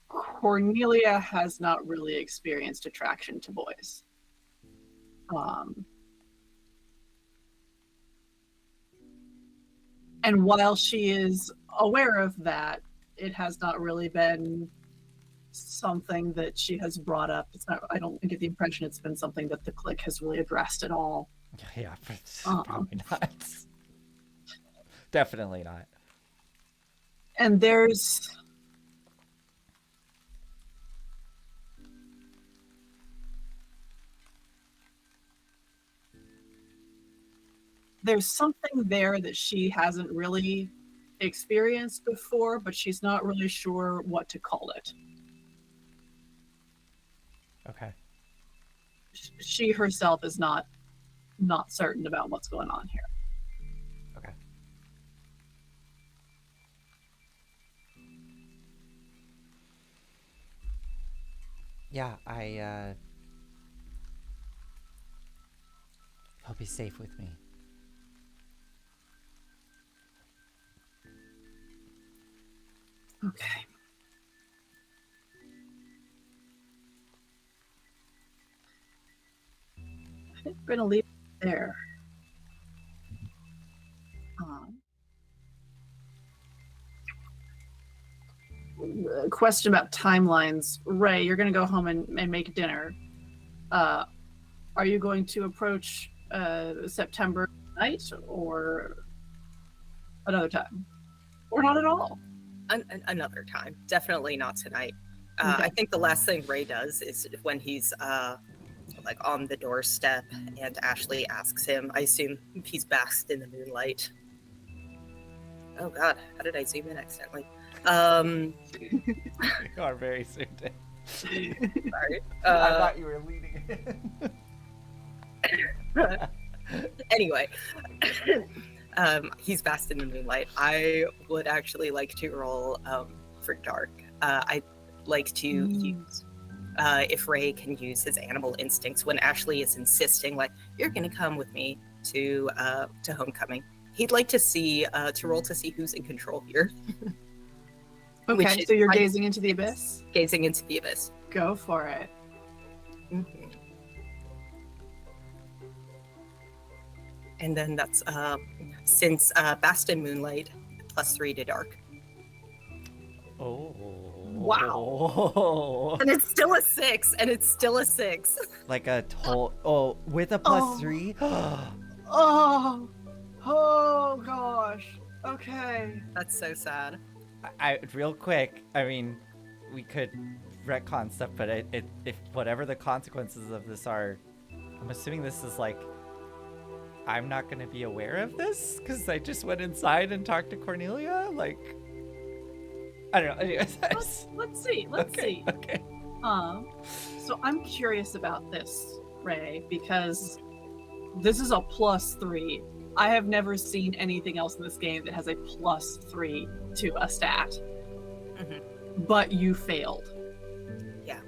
Cornelia has not really experienced attraction to boys. And while she is aware of that, it has not really been something that she has brought up. It's not. I don't get the impression it's been something that the clique has really addressed at all. Yeah, probably not. Definitely not. And there's something there that she hasn't really experienced before, but she's not really sure what to call it. Okay. She herself is not certain about what's going on here. Okay. Yeah, I hope he's safe with me. Okay. I think we're gonna leave it there. A question about timelines. Ray, you're gonna go home and make dinner. Are you going to approach September night or another time? Or not at all? Another time. Definitely not tonight. Okay. I think the last thing Ray does is when he's like on the doorstep and Ashley asks him, I assume he's basked in the moonlight. Oh god, how did I zoom in accidentally? You are very soon. Sorry. I thought you were leading it. Anyway, he's vast in the moonlight. I would actually like to roll for dark. I'd like to use if Ray can use his animal instincts when Ashley is insisting, like, you're gonna come with me to homecoming. He'd like to see to roll to see who's in control here. Okay, so you're gazing into the abyss? Gazing into the abyss. Go for it. Mm-hmm. And then that's since Bastin Moonlight +3 to dark. Oh. Wow. And it's still a 6. Like a with a +3? Oh gosh. Okay. That's so sad. I real quick, I mean, we could retcon stuff, but if whatever the consequences of this are, I'm assuming this is like, I'm not going to be aware of this because I just went inside and talked to Cornelia. Like, I don't know. Anyways, Let's see. Okay. So I'm curious about this, Ray, because this is a +3. I have never seen anything else in this game that has a +3 to a stat. Mm-hmm. But you failed. Yeah.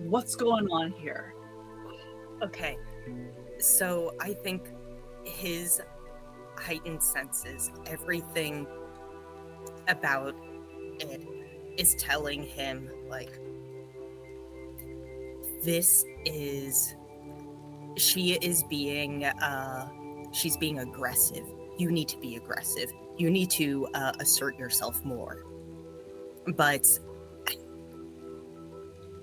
What's going on here? Okay. So I think his heightened senses, everything about it is telling him, like, she's being aggressive. You need to be aggressive. You need to assert yourself more. But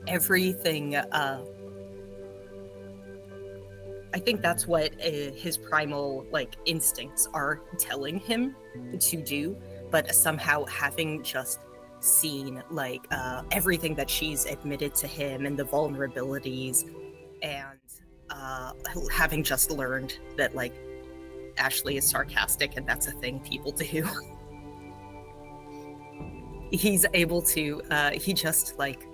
everything, I think that's what his primal, like, instincts are telling him to do. But somehow having just seen, like, everything that she's admitted to him and the vulnerabilities, and having just learned that, like, Ashley is sarcastic and that's a thing people do. He's able to, he just, like,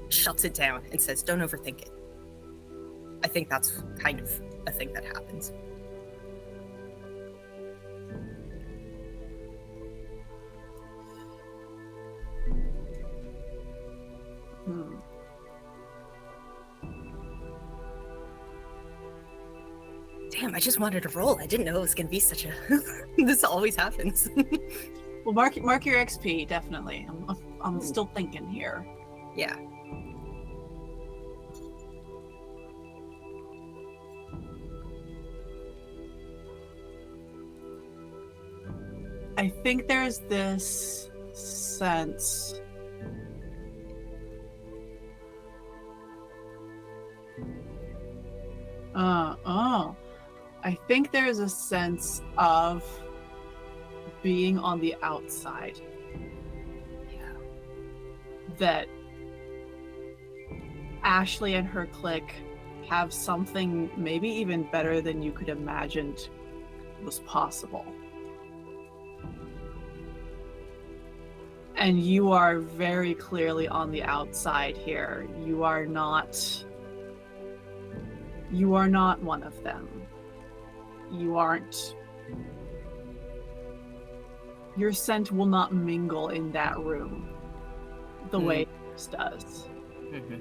shuts it down and says, don't overthink it. I think that's kind of a thing that happens. Damn, I just wanted to roll. I didn't know it was going to be such a... This always happens. Well, mark your XP, definitely. I'm still thinking here. Yeah. I think there's this sense... I think there's a sense of being on the outside. Yeah. That Ashley and her clique have something maybe even better than you could imagine was possible. And you are very clearly on the outside here. You are not one of them. You aren't. Your scent will not mingle in that room the way yours does. Mm-hmm.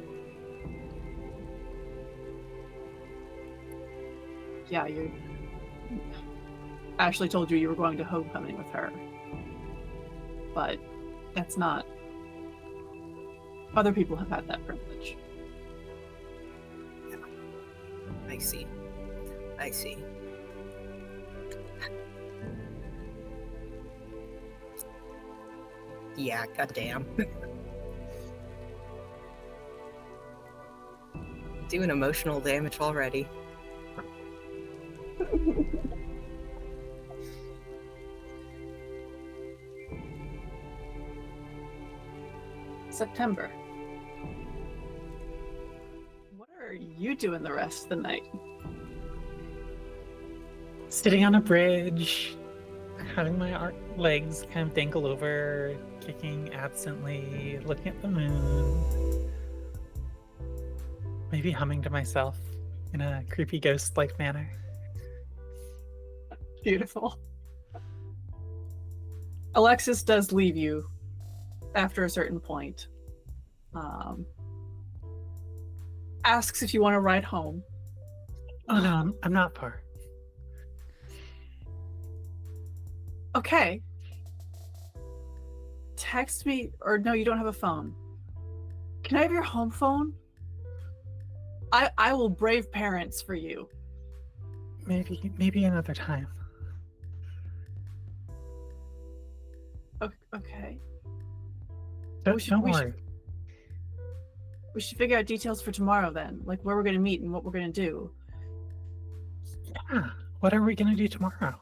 Yeah, Ashley told you were going to homecoming with her. But that's not... Other people have had that privilege. I see. Yeah, goddamn. Doing emotional damage already. September. What are you doing the rest of the night? Sitting on a bridge, having my legs kind of dangle over, kicking absently, looking at the moon. Maybe humming to myself in a creepy ghost-like manner. Beautiful. Alexis does leave you after a certain point. Asks if you want to ride home. Oh no, I'm not far. Okay. Text me, or no, you don't have a phone. Can I have your home phone? I will brave parents for you. Maybe another time. Okay. Don't worry. We should figure out details for tomorrow then, like where we're gonna meet and what we're gonna do. Yeah. What are we gonna do tomorrow?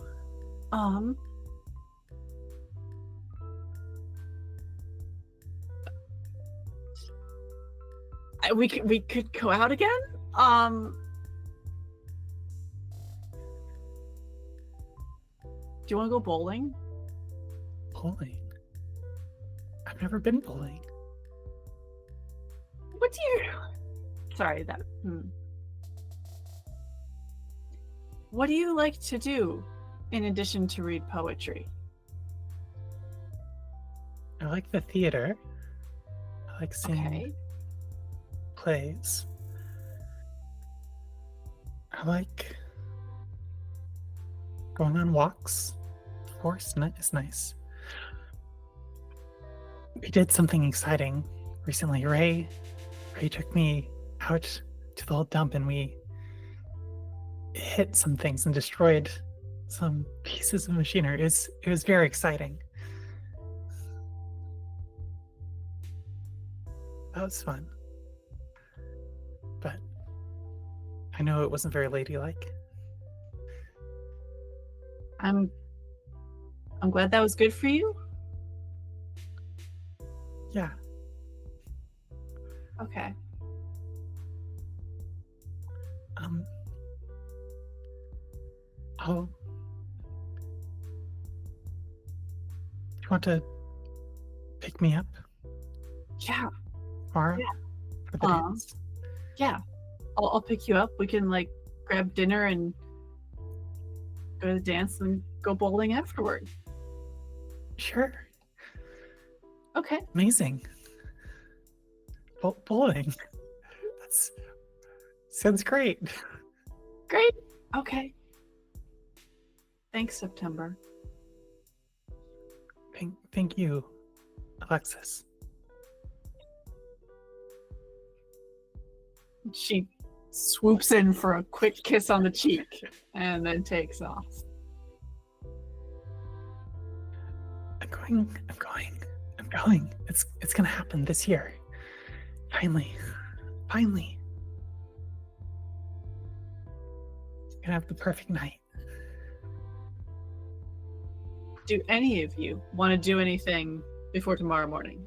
We could go out again. Do you want to go bowling? Bowling. I've never been bowling. What do you? Sorry, that. What do you like to do in addition to read poetry? I like the theater. I like seeing plays. I like going on walks. Of course, it's nice. We did something exciting recently. Ray took me out to the old dump and we hit some things and destroyed some pieces of machinery. It was very exciting. That was fun. But I know it wasn't very ladylike. I'm glad that was good for you. Yeah. Okay. Do you want to pick me up Yeah. tomorrow for the dance? Yeah. I'll pick you up. We can like grab dinner and go to the dance and go bowling afterward. Sure. Okay. Amazing. Bowling. Sounds great. Great. Okay. Thanks, September. Thank you, Alexis. She swoops in for a quick kiss on the cheek and then takes off. I'm going. It's gonna happen this year. Finally. Gonna have the perfect night. Do any of you want to do anything before tomorrow morning?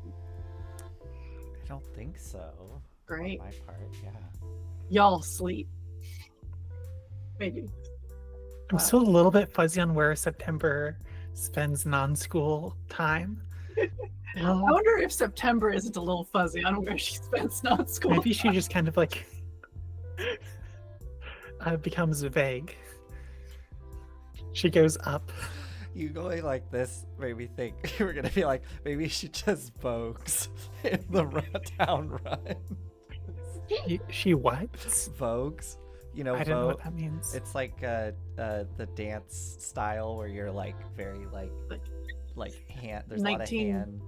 I don't think so. Great. On my part, yeah. Y'all sleep. Maybe. I'm still a little bit fuzzy on where September spends non-school time. I wonder if September isn't a little fuzzy on where she spends non-school Maybe she time. just kind of like becomes vague. She goes up. You going like this made me think you were gonna be like, maybe she just vogues in the town run. She what? Vogues. You know, I don't know what that means. It's like the dance style where you're like very like hand. There's a lot of hand.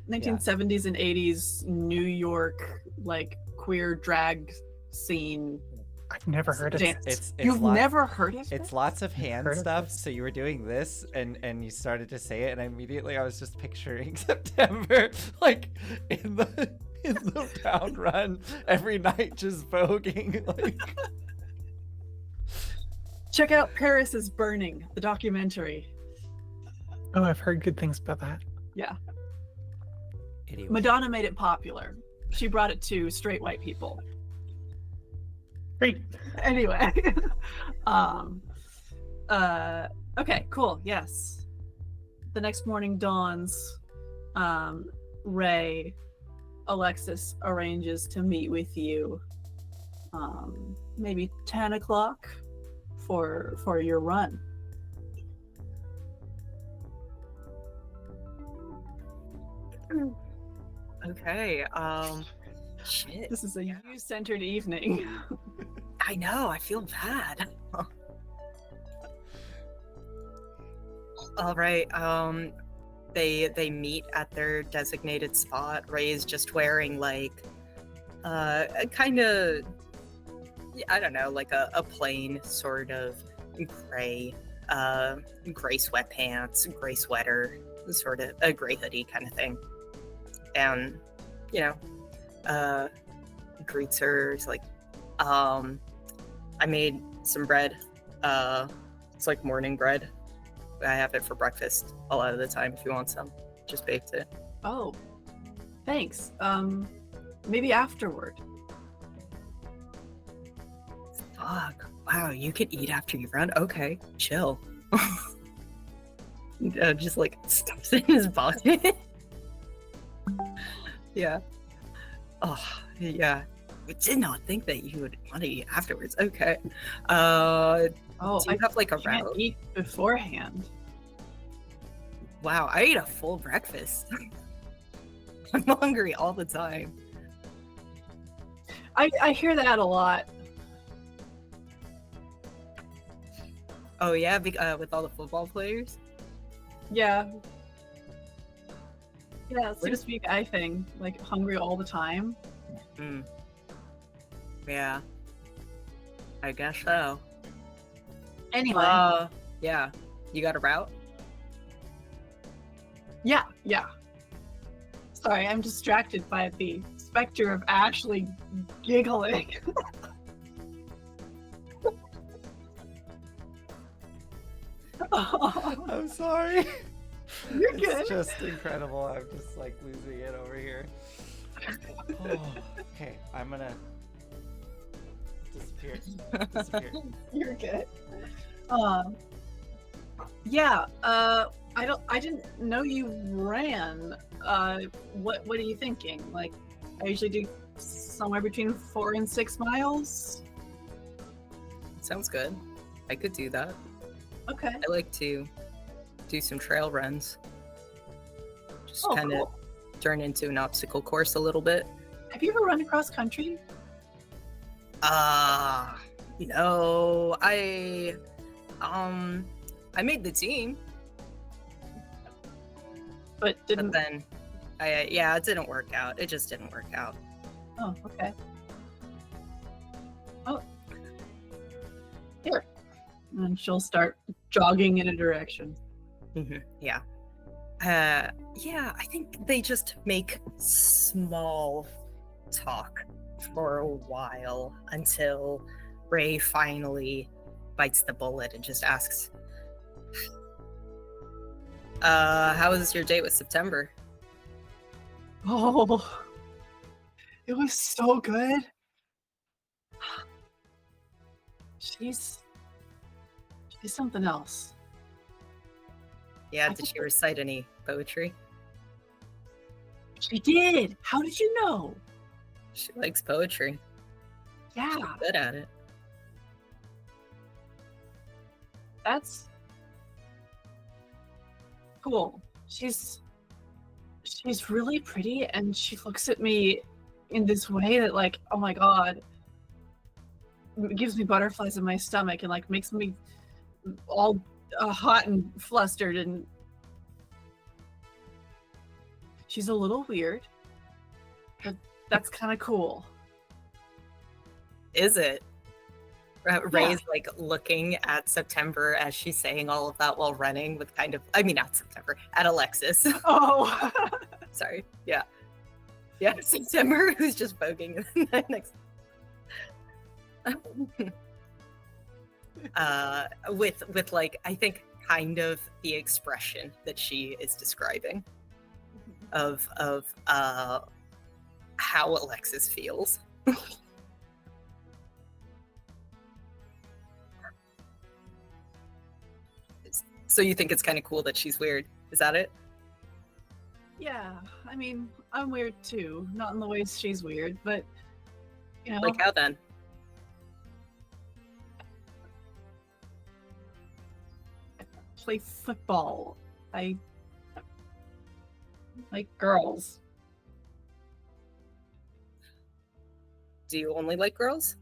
1970s and 80s New York like queer drag scene. I've never heard of it. You've never heard of it? It's lots of hand heard of stuff. this. So you were doing this, and you started to say it, and immediately I was just picturing September like in the town run every night, just voguing. Like, check out Paris is Burning, the documentary. Oh, I've heard good things about that. Yeah. anyway. Madonna made it popular. She brought it to straight white people. Great. Anyway. Okay, cool. Yes. The next morning dawns. Ray Alexis arranges to meet with you, maybe 10 o'clock for your run. Okay. Shit. This is a you-centered evening. I know. I feel bad. All right. They meet at their designated spot. Ray's just wearing like a kind of, I don't know, like a plain sort of gray sweatpants, gray sweater, sort of a gray hoodie kind of thing. And greets her. It's like, I made some bread. It's like morning bread. I have it for breakfast a lot of the time. If you want some, just baked it. Oh, thanks. Maybe afterward. Fuck. Wow, you can eat after you run? Okay, chill. Just like stuffs it in his pocket. Yeah. Oh, yeah. I did not think that you would want to eat afterwards. Okay. Oh, do you have like a can't route? eat beforehand. Wow, I ate a full breakfast. I'm hungry all the time. I hear that a lot. Oh yeah, with all the football players. Yeah. Yeah, it seems to be a guy thing. Like hungry all the time. Hmm. Yeah. I guess so. Anyway. Yeah. You got a route? Yeah. Sorry, I'm distracted by the specter of Ashley giggling. Oh, I'm sorry. you're It's good. just incredible. I'm just like losing it over here. Oh, okay, I'm gonna disappear. You're good. Yeah. I didn't know you ran. What are you thinking? Like, I usually do somewhere between 4 and 6 miles. Sounds good. I could do that. Okay. I like to do some trail runs. Just Oh, kind of cool. turn into an obstacle course a little bit. Have you ever run across country? No, I made the team, But but didn't. then it didn't work out. It just didn't work out. Oh, okay. Oh. Here. And she'll start jogging in a direction. Yeah. Yeah, I think they just make small talk for a while until Ray finally bites the bullet and just asks, how was your date with September? Oh, it was so good. She's something else. Yeah, I did think she recite any poetry? She did. How did you know? She likes poetry. Yeah, She's good at it. that's cool. She's really pretty, and she looks at me in this way that, like, oh my god, gives me butterflies in my stomach and like makes me all hot and flustered. And she's a little weird, but that's kind of cool. Is it? Ray's like looking at September as she's saying all of that while running with kind of, I mean, not September, at Alexis. Oh. Sorry. Yeah. Yeah, September, who's just voguing next. With like, I think kind of the expression that she is describing of how Alexis feels. So you think it's kind of cool that she's weird? Is that it? Yeah, I mean, I'm weird too. Not in the ways she's weird, but you know, Like how then? play football. I like girls. Do you only like girls?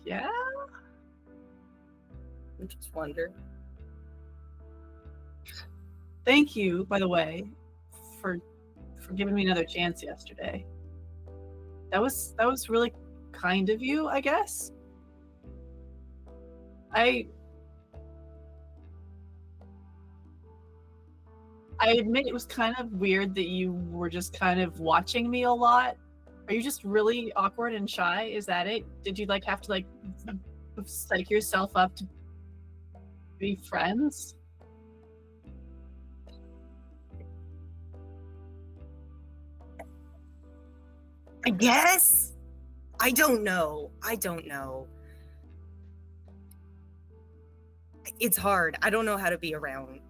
Yeah. I just wonder. Thank you, by the way, for giving me another chance yesterday. That was really kind of you, I guess. I admit it was kind of weird that you were just kind of watching me a lot. Are you just really awkward and shy? Is that it? Did you like have to like psych yourself up to be friends? I guess. I don't know. It's hard. I don't know how to be around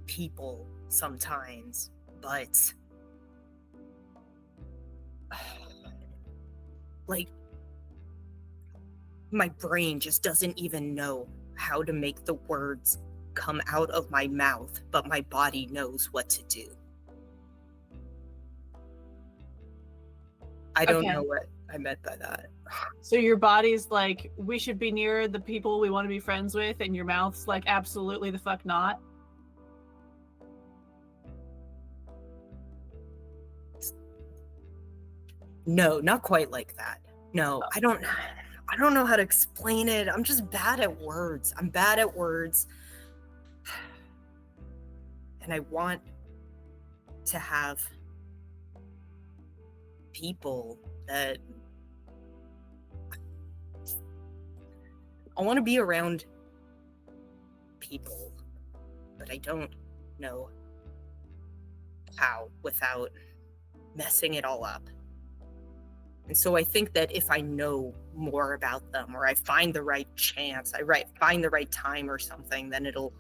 people sometimes, but like my brain just doesn't even know how to make the words come out of my mouth, but my body knows what to do. I don't Okay. know what I meant by that. So your body's like, we should be near the people we want to be friends with, and your mouth's like, absolutely the fuck not. No, not quite like that. No, I don't know how to explain it. I'm just bad at words. And I want to have people that I want to be around people, but I don't know how without messing it all up. And so I think that if I know more about them, or I find the right chance, find the right time or something, then it'll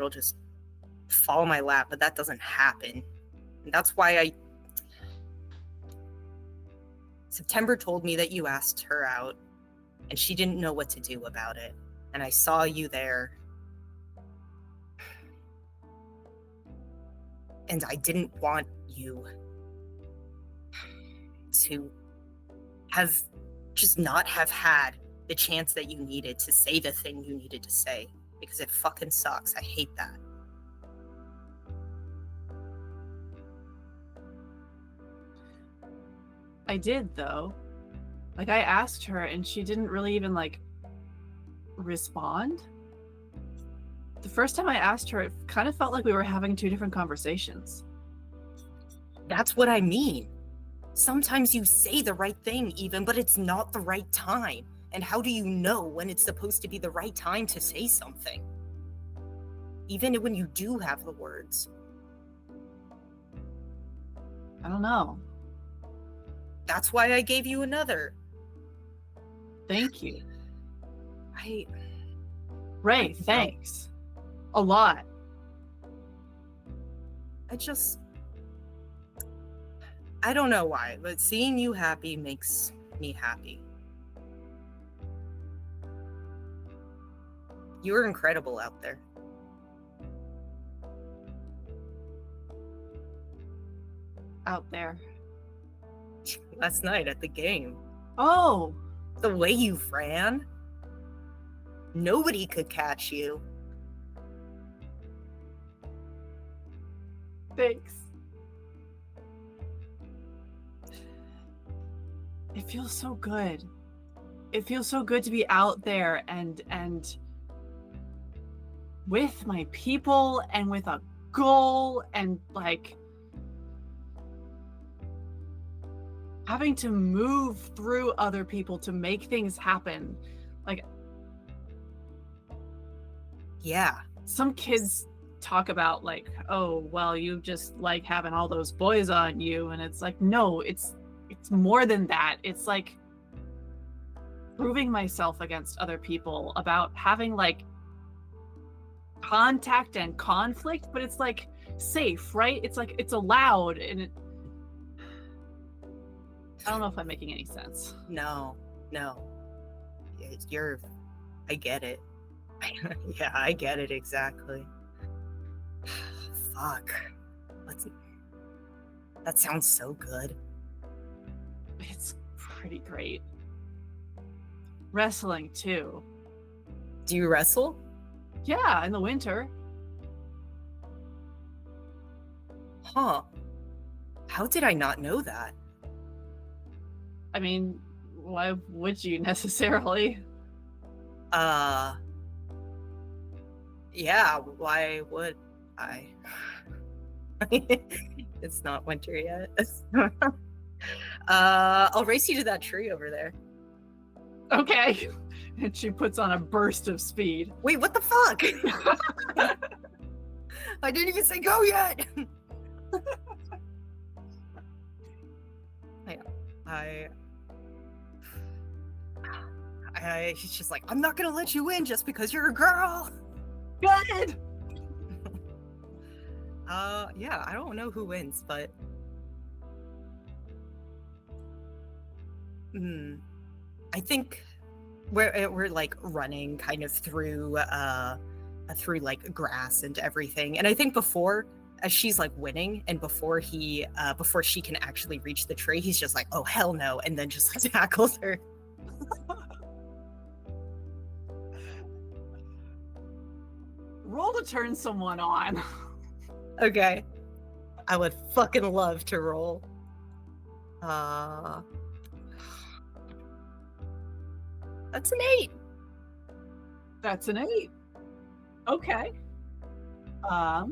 just fall in my lap, but that doesn't happen. And that's why September told me that you asked her out and she didn't know what to do about it. And I saw you there. And I didn't want you to have just not have had the chance that you needed to say the thing you needed to say, because it fucking sucks. I hate that. I did, though. Like, I asked her and she didn't really even like respond. The first time I asked her, it kind of felt like we were having two different conversations. That's what I mean. Sometimes you say the right thing even, but it's not the right time. And how do you know when it's supposed to be the right time to say something? Even when you do have the words. I don't know. That's why I gave you another. Thank you. I Ray, thanks. A lot. I don't know why, but seeing you happy makes me happy. You're incredible out there. Out there. Last night at the game. Oh! The way you ran. Nobody could catch you. Thanks. It feels so good. It feels so good to be out there and with my people and with a goal and like having to move through other people to make things happen. Like, yeah. Some kids talk about like, oh, well, you just like having all those boys on you. And it's like, no, it's more than that. It's like proving myself against other people, about having like contact and conflict, but it's like safe, right? It's like it's allowed, and I don't know if I'm making any sense. No. I get it. Yeah, I get it exactly. Fuck. That sounds so good. It's pretty great. Wrestling too. Do you wrestle? Yeah, in the winter. Huh. How did I not know that? I mean, why would you necessarily? Yeah, why would I? It's not winter yet. I'll race you to that tree over there. Okay. And she puts on a burst of speed. Wait, what the fuck? I didn't even say go yet. He's just like, I'm not gonna let you in just because you're a girl. Good. Yeah, I don't know who wins, but I think we're like running kind of through like grass and everything, and I think as she's like winning, and before she can actually reach the tree, he's just like, oh hell no, and then just like tackles her. Roll to turn someone on. Okay. I would fucking love to roll. That's an 8. That's an 8. Okay. Oh.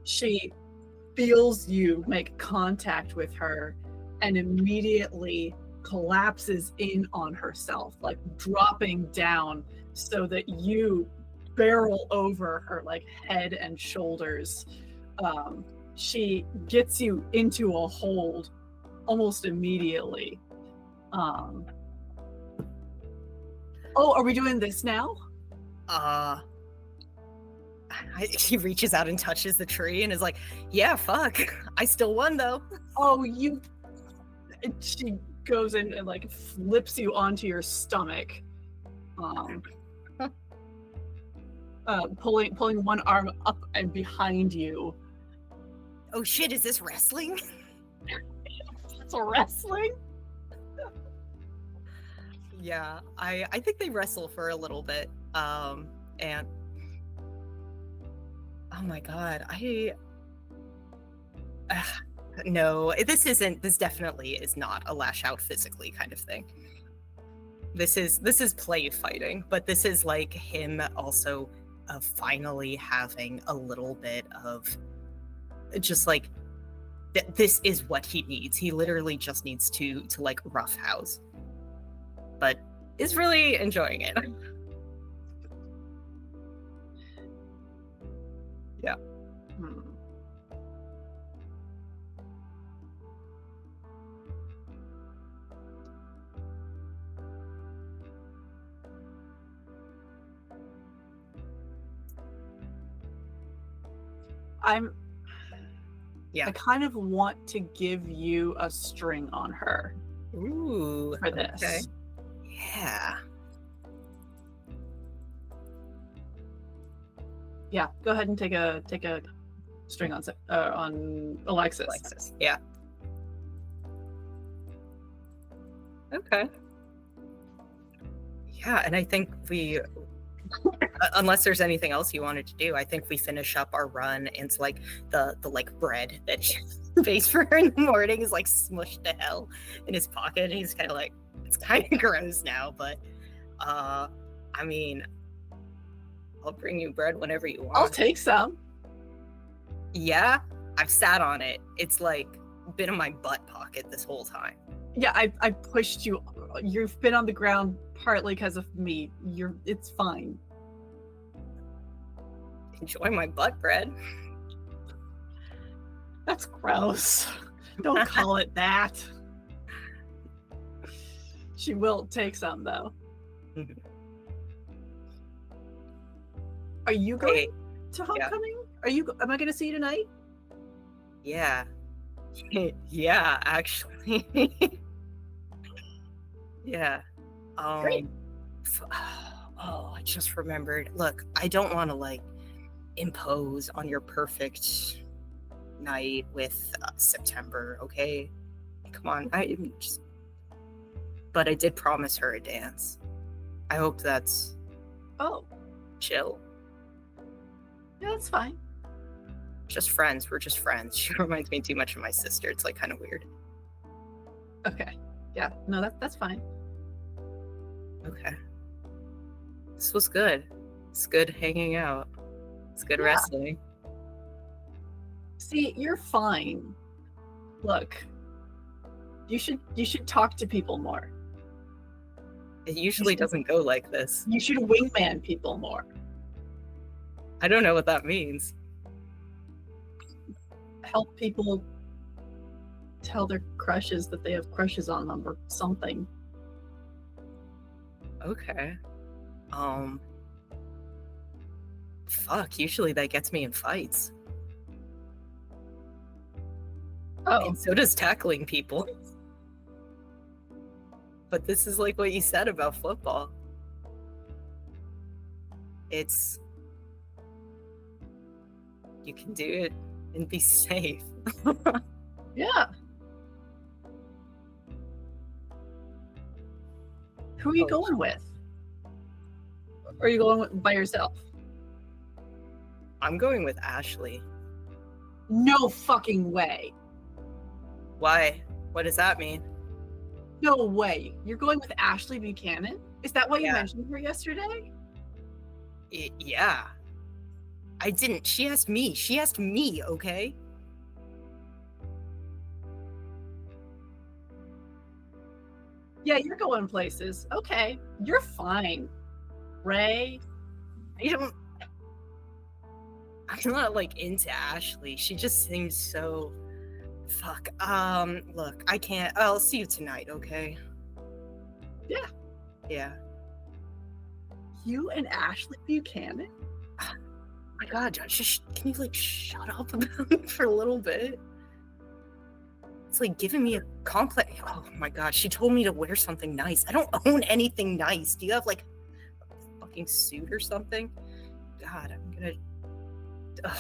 She feels you make contact with her and immediately collapses in on herself, like dropping down so that you barrel over her like head and shoulders. She gets you into a hold almost immediately. Oh, are we doing this now? He reaches out and touches the tree and is like, yeah, fuck. I still won though. Oh, she goes in and like flips you onto your stomach. Pulling one arm up and behind you. Oh shit, is this wrestling? It's wrestling? Yeah, I think they wrestle for a little bit. And oh my god, no, this definitely is not a lash out physically kind of thing. This is play fighting, but this is like him also finally having a little bit of just like this is what he needs. He literally just needs to like roughhouse, but is really enjoying it. Yeah. I kind of want to give you a string on her. Ooh, for this. Okay. Yeah. Yeah, go ahead and take a string on Alexis. Yeah. Okay. Yeah, and I think we unless there's anything else you wanted to do, I think we finish up our run into like the like bread that he pays for her in the morning is like smushed to hell in his pocket, and he's kind of like, it's kind of gross now, but I mean, I'll bring you bread whenever you want. I'll take some. Yeah, I've sat on it. It's like been in my butt pocket this whole time. Yeah, I pushed you. You've been on the ground partly because of me. It's fine. Enjoy my butt bread. That's gross. Don't call it that. She will take some though. Are you going Hey, to homecoming? Am I going to see you tonight? yeah. Yeah, actually. Yeah. Great. Oh, I just remembered. Look, I don't want to like impose on your perfect night with September, okay? Come on. But I did promise her a dance. I hope that's Oh, chill. yeah, that's fine. Just friends. We're just friends. She reminds me too much of my sister. It's like kind of weird. Okay. Yeah, no, that's fine. Okay. This was good. It's good hanging out. It's good Yeah. wrestling. See, you're fine. Look, you should talk to people more. It usually doesn't go like this. You should wingman people more. I don't know what that means. Help people tell their crushes that they have crushes on them or something. Okay. Fuck, usually that gets me in fights. Oh, And so does tackling people. But this is like what you said about football. It's... You can do it and be safe. yeah. Who are you going with? Or are you going by yourself? I'm going with Ashley. No fucking way. Why? What does that mean? No way. You're going with Ashley Buchanan? Is that why you Yeah. mentioned her yesterday? Yeah. I didn't. She asked me, okay? Yeah, you're going places. Okay. You're fine. Ray. I'm not like into Ashley. She just seems so fuck. Look, I can't. I'll see you tonight, okay? Yeah. Yeah. You and Ashley Buchanan? Oh my god, just can you like shut up about it for a little bit? It's like giving me a complex. Oh my god, she told me to wear something nice. I don't own anything nice. Do you have like a fucking suit or something? God, I'm gonna. Ugh.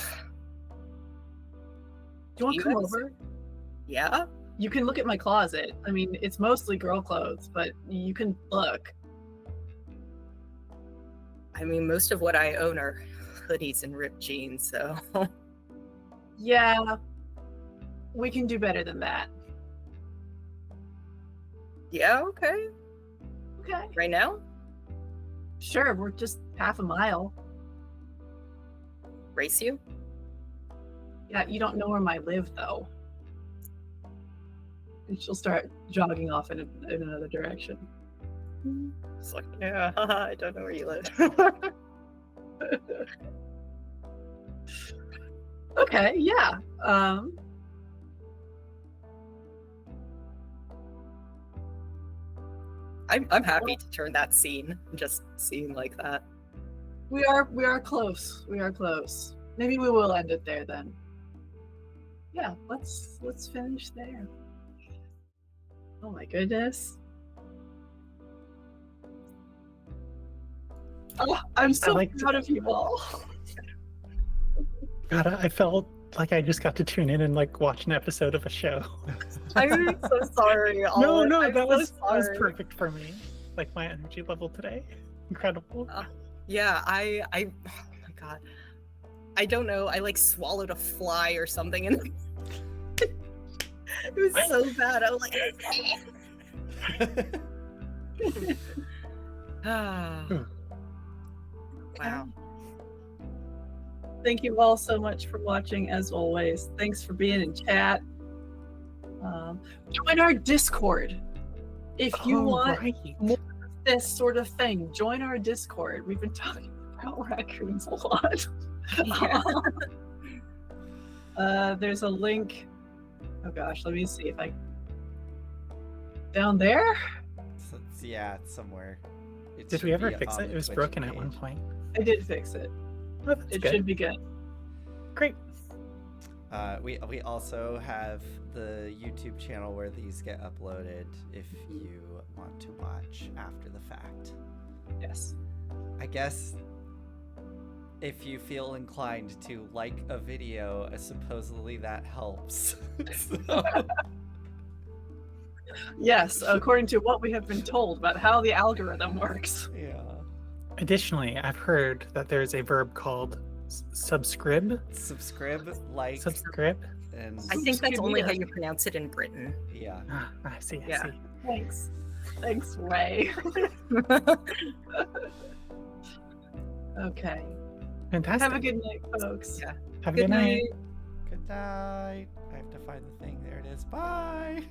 Do you want to You come guys- over? Yeah? You can look at my closet. I mean, it's mostly girl clothes, but you can look. I mean, most of what I own are hoodies and ripped jeans, so. Yeah. We can do better than that. Yeah, okay. Okay. Right now? Sure, we're just half a mile. Race you? Yeah, you don't know where I live, though. And she'll start jogging off in another direction. It's like, yeah, I don't know where you live. Okay, yeah. I'm happy to turn that scene, just scene like that. We are close. We are close. Maybe we will end it there then. Yeah, let's finish there. Oh my goodness. Oh, I'm so proud of you all. God, I felt like I just got to tune in and like watch an episode of a show. I'm so sorry. No, I'm that so was sorry. perfect for me. Like my energy level today, incredible. Yeah, I oh my god, I don't know. I like swallowed a fly or something, and it was so bad. I was like, Ah. Hmm. Wow. Thank you all so much for watching, as always. Thanks for being in chat. Join our Discord. If you want more of this sort of thing, join our Discord. We've been talking about raccoons a lot. There's a link. Oh gosh, let me see if I... Down there? Yeah, it's somewhere. Did we ever fix it? It was Twitch broken at page. one point. I did fix it. Oh, that's It good. should be good. Great. We also have the YouTube channel where these get uploaded if you want to watch after the fact. Yes. I guess if you feel inclined to like a video, supposedly that helps. So, Yes, according to what we have been told about how the algorithm works. yeah. Additionally, I've heard that there's a verb called subscribe. Subscribe, like, Subscribe. and I think that's only how Subscribe. you pronounce it in Britain. yeah. Ah, I see. I Yeah. see. Thanks. Thanks, Ray. Okay. Fantastic. Have a good night, folks. Yeah. Have a good night. Good night. I have to find the thing. There it is. Bye.